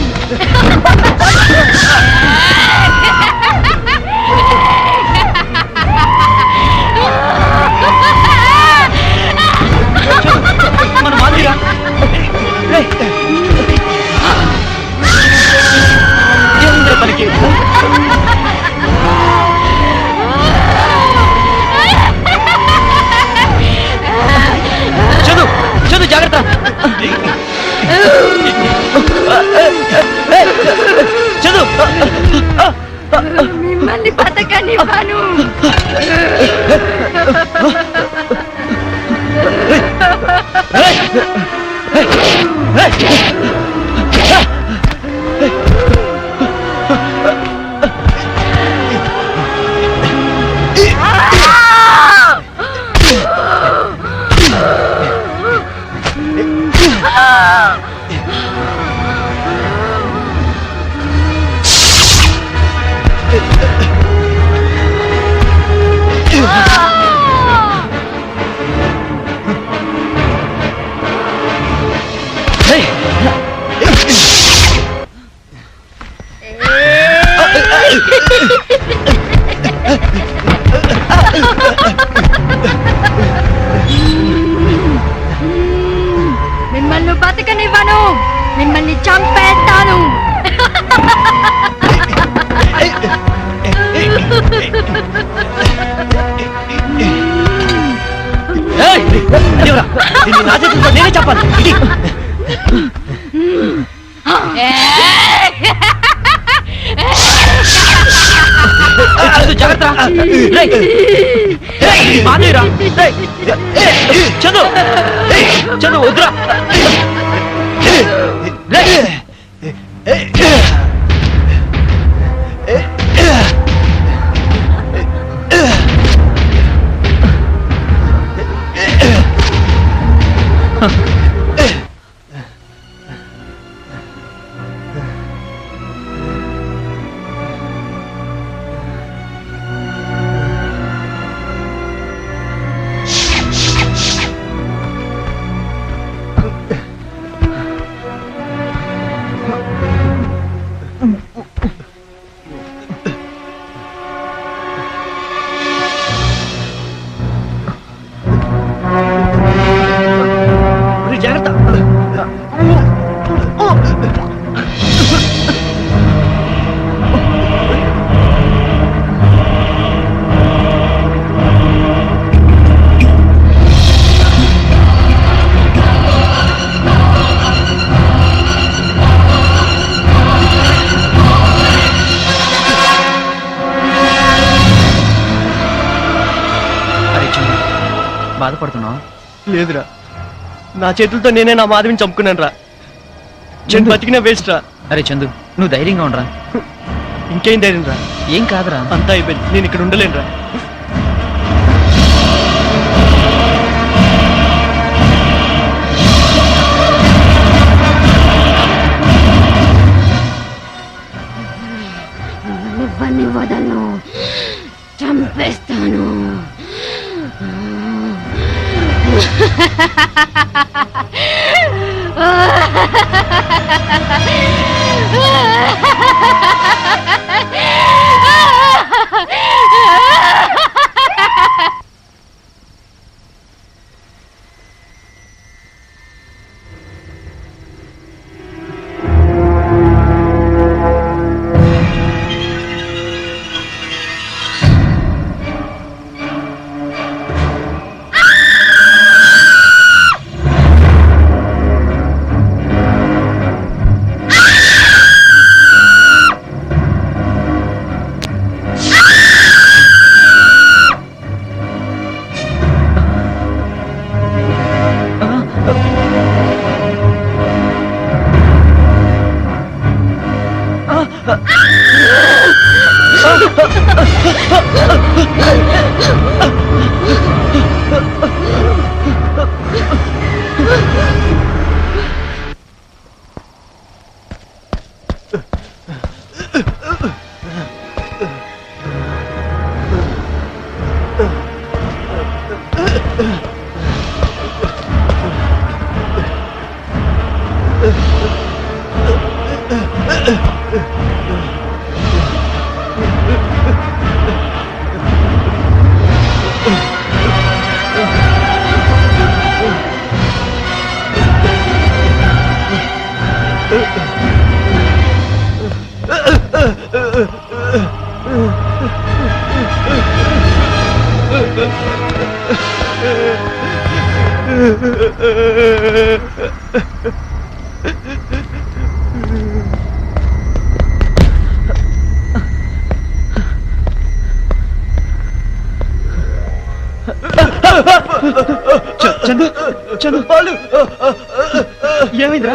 మన మాదిరిగా. రేయ్. ఏముందిరా పనికి? చదు, చదు, జాగ్రత్త. చదు, మిమ్మల్ని బతకనివ్వను. మిమ్మల్ని బతకనివ్వను, మిమ్మల్ని చంపేస్తాను. నా చేతులతో నేనే చెప్పాలి. జాగ్రత్త. మాదిరా. చదు, చదు, వద్దురా. బాధపడుతున్నావు? లేదురా, నా చేతులతో నేనే నా మాధవిని చంపుకున్నాను రా. చందు బతికిన వేస్ట్ రా. అరే చందు, నువ్వు ధైర్యంగా ఉండరా. ఇంకేం ధైర్యం రా, ఏం కాదురా. అంతా అయిపోయింది, నేను ఇక్కడ ఉండలేను రా. ఇవన్నీ వదలను, చంపేస్తాను. చందు, చందు, ఏమైందిరా?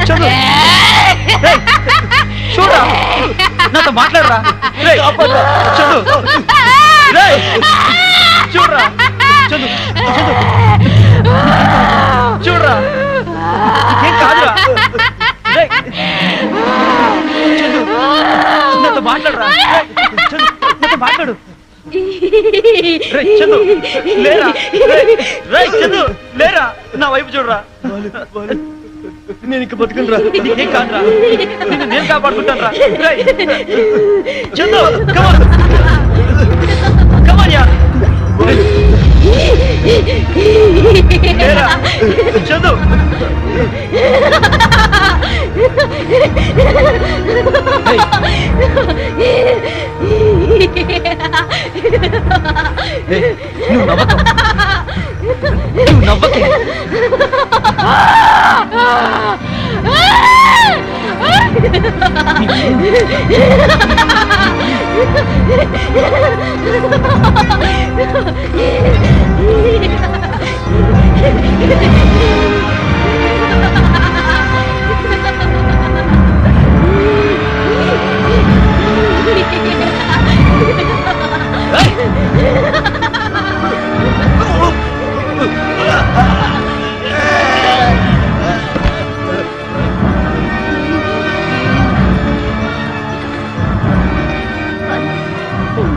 చందు, చూడరా, నాతో మాట్లాడరా. చందు, చూడరా, చందు, చూడరా, ఏం కాదురా. చందు, నాతో మాట్లాడరా. నాతో మాట్లాడు. చందు, లేరా. చందు, లేరా, నా వైపు చూడరా. నేను ఇంక బతుకునరా. ఏం కాదురా, నిన్ను నేను కాపాడుకుంటాను రా. చందు, కమాన్ కమాన్ యార్. లేరా చందు. నువ్వు నవ్వకు, నువ్వు నవ్వకే.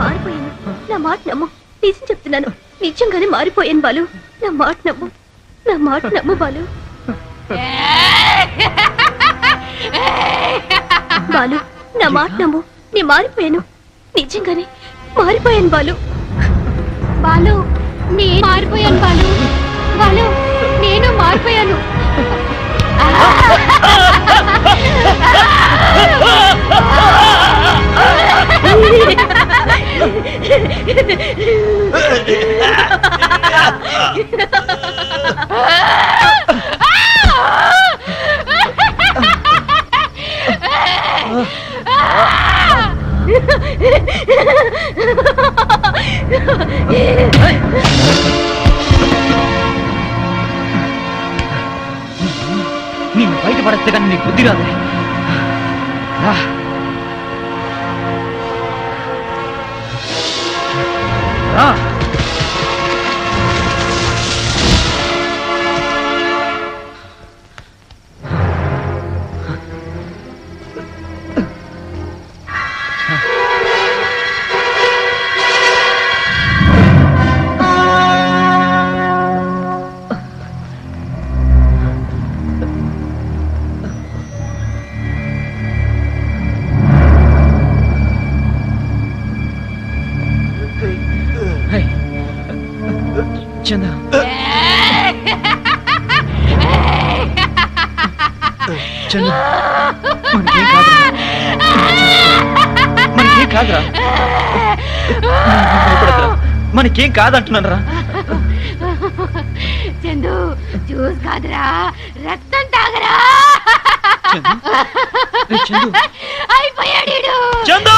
మారిపోయాను, నా మాట నమ్ము. నిజం చెప్తున్నాను, నిజంగానే మారిపోయాను బాలు. నా మాట నమ్ము, నా మాట నమ్ము బాలు. బాలు, నా మాట నమ్ము, నేను మారిపోయాను. నిజంగానే మారిపోయాను బాలు. బాలు, నేను మారిపోయాను బాలు. బాలు, నేను మారిపోయాను. నిన్ను బయటపడేస్తే కానీ నీకు బుద్ధి రాదు. రా. రా. చందా చందా మనకేం కాదురా, మనకేం కాదురా, మనకేం కాదంటున్నాను రా. చందు జ్యూస్ కాదురా, రక్తం తాగరా. చందు అయిపోయాడు చందు.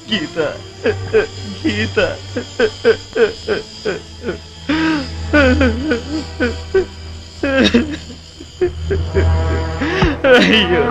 గీత గీత అయ్యో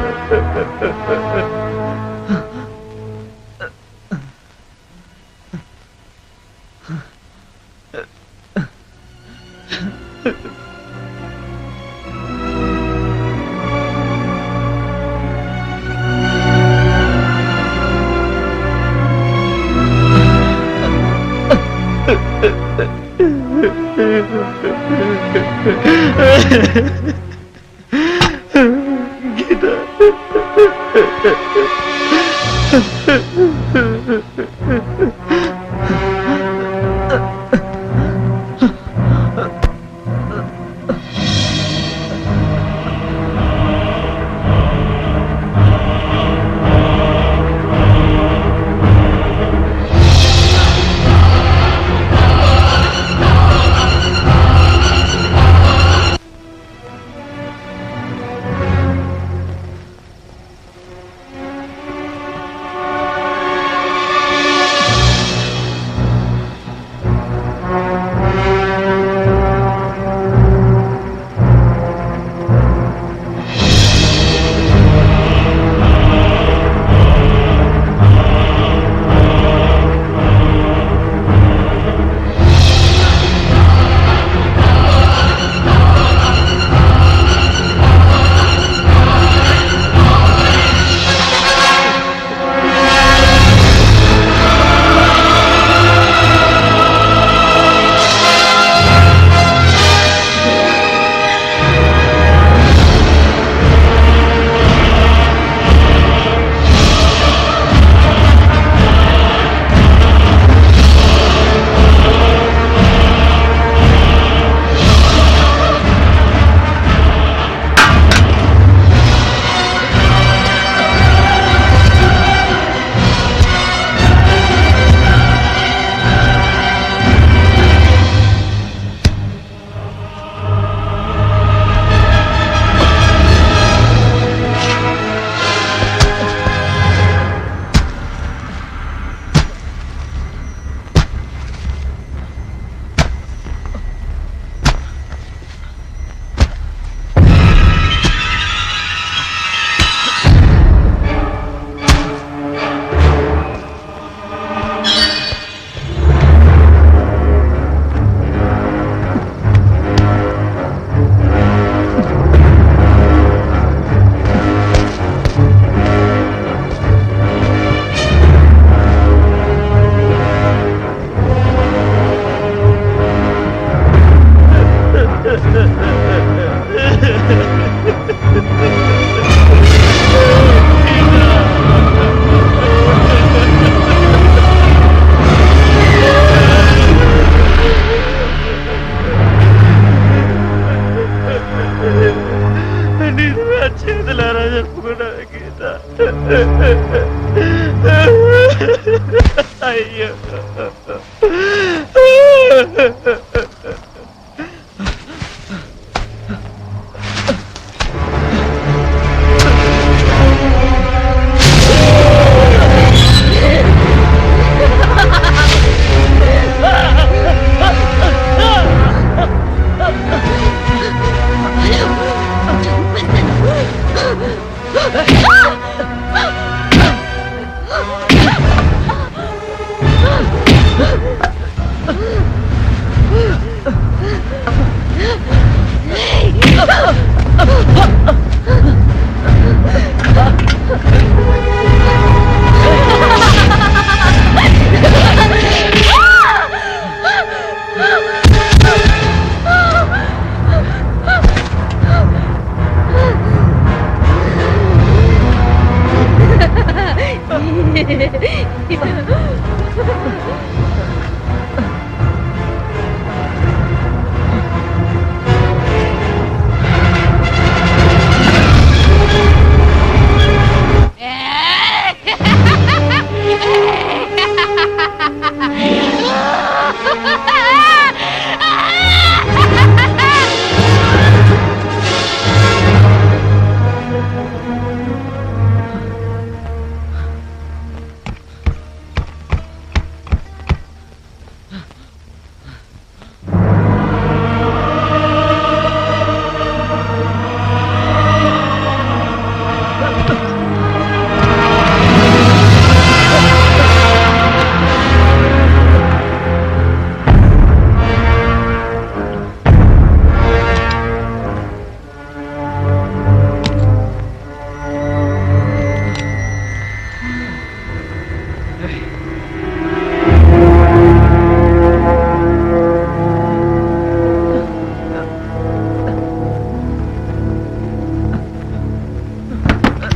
అయ్యో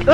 ఆ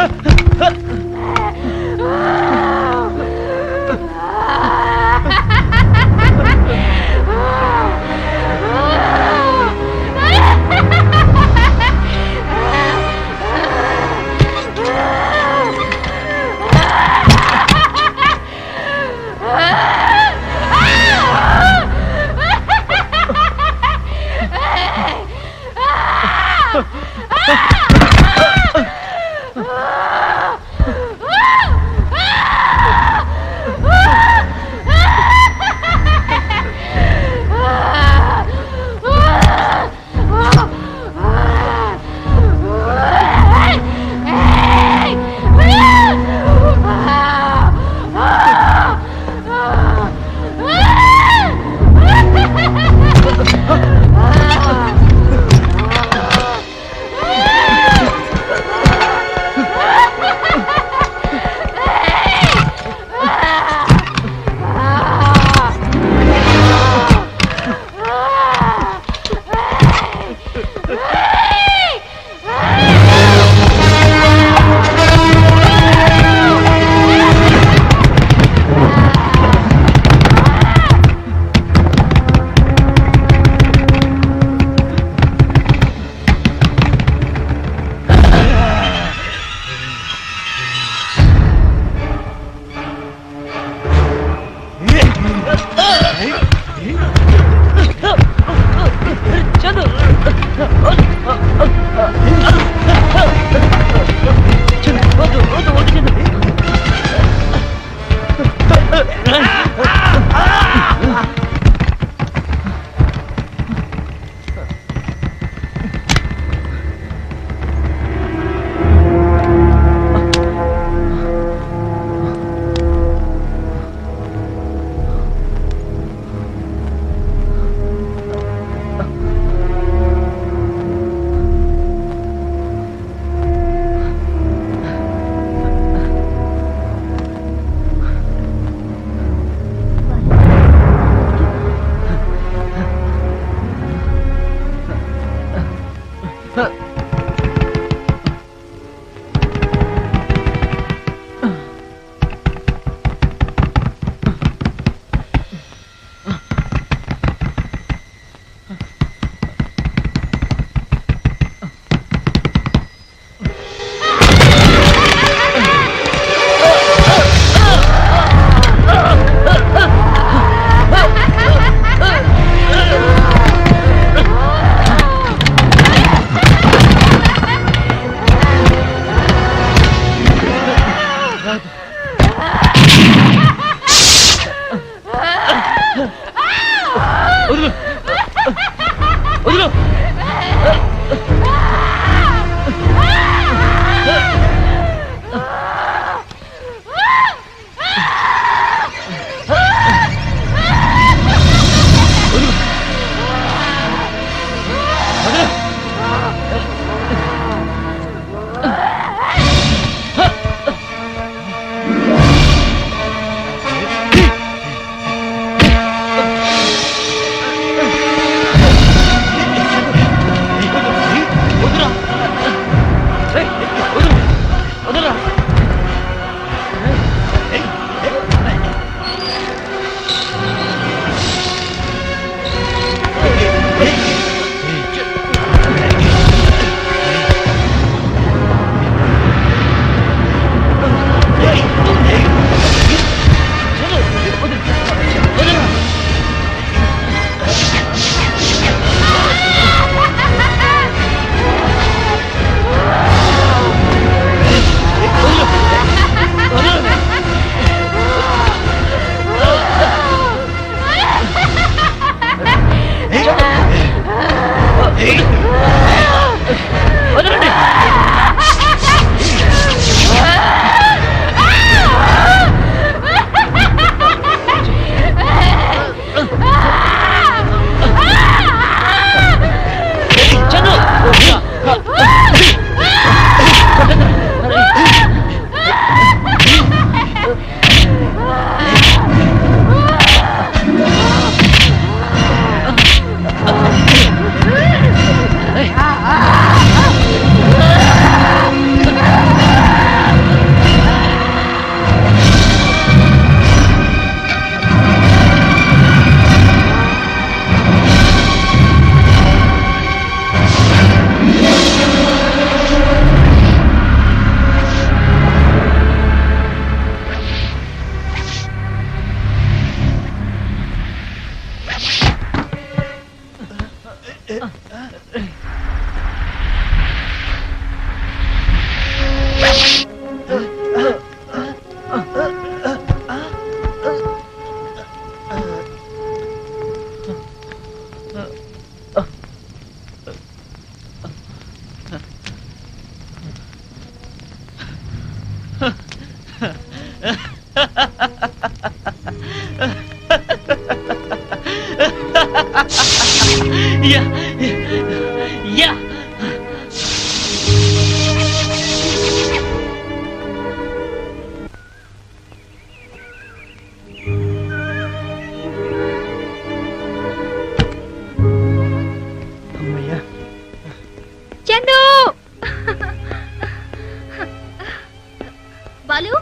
బాలు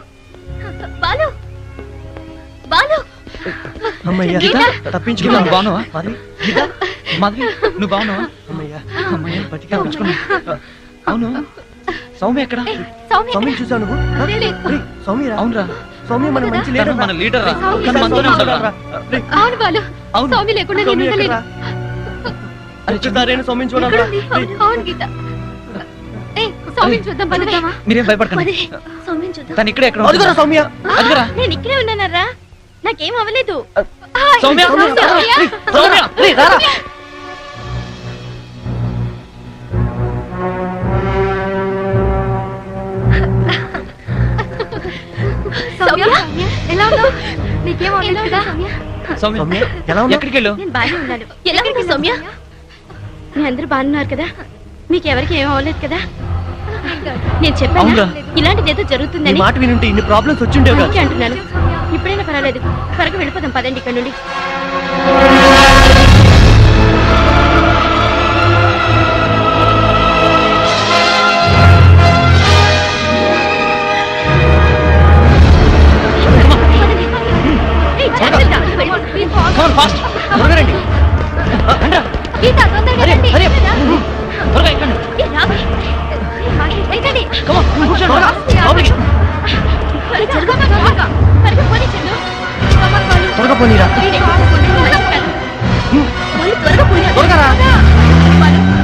బాలు బాలు అమ్మయ్యా గీత? తప్పించుకున్నా గీత, బాగున్నావా? మాధవి, మాధవి నువ్వు బాగున్నావా అమ్మయ్యా అమ్మయ్య, బతికా అవును సౌమ్య ఎక్కడ సౌమ్య చూసావు నువ్వు ఆ? లేదు. రేయ్, సౌమ్యరా అవునరా సౌమ్య మన మంచి తను లీడర్ మన లీడర్ రా సౌమ్య, తను మనతోనే ఉంటాడురా. అవును బాలు అవును. సౌమ్య లేకుండా నేను ఉండలేను సౌమ్యం ఇక్కడ చూడాలా ఉంది. అవును గీత సౌమ్యం చూద్దాం పదవే. మీరేం భయపడకండి పదే. సౌమ్యం చూద్దాం తను ఇక్కడ ఎక్కడ అదిగోరా సౌమ్య అదిగరా నేను ఇక్కడే ఉన్నానరా నాకేం అవ్వలేదు సౌమ్య సౌమ్య. సౌమ్య రేయ్, రారా. సౌమ్య ఎలా ఉన్నావు నీకేం అవ్వలేదు కదా సౌమ్య సౌమ్య ఎలా ఉన్నావు ఎక్కడికి వెళ్ళు నేను బాగానే ఉన్నాను ఎలా ఉంది సౌమ్య మీ అందరూ బాగున్నారు కదా మీకు ఎవరికి ఏం అవ్వలేదు కదా నేను చెప్పాను అవునురా. ఇలాంటిది ఏదో ఈ జరుగుతుందని మాట వినుంటే ఇన్ని ప్రాబ్లమ్స్ వచ్చిండేవి కాదు అందుకే అంటున్నాను ఇప్పుడైనా పర్వాలేదు త్వరగా వెళ్ళిపోదాం పదండి ఇక్కడ నుండి ఏయ్, జాగ్రత్త. కమాన్ ఫాస్ట్ త్వరగా రండి గీత, తొందరగా హరి, రండి. హరి. త్వరగా ఎక్కండి ఏ, రావే. ఎక్కండి. కమాన్ కూర్చోండి త్వరగా. లోపలికి. త్వరగా జరుగు. త్వరగా. త్వరగా పోనీ చెల్లు. త్వరగా పోనీరా త్వరగా పోనీ. త్వరగా రా త్వరగా.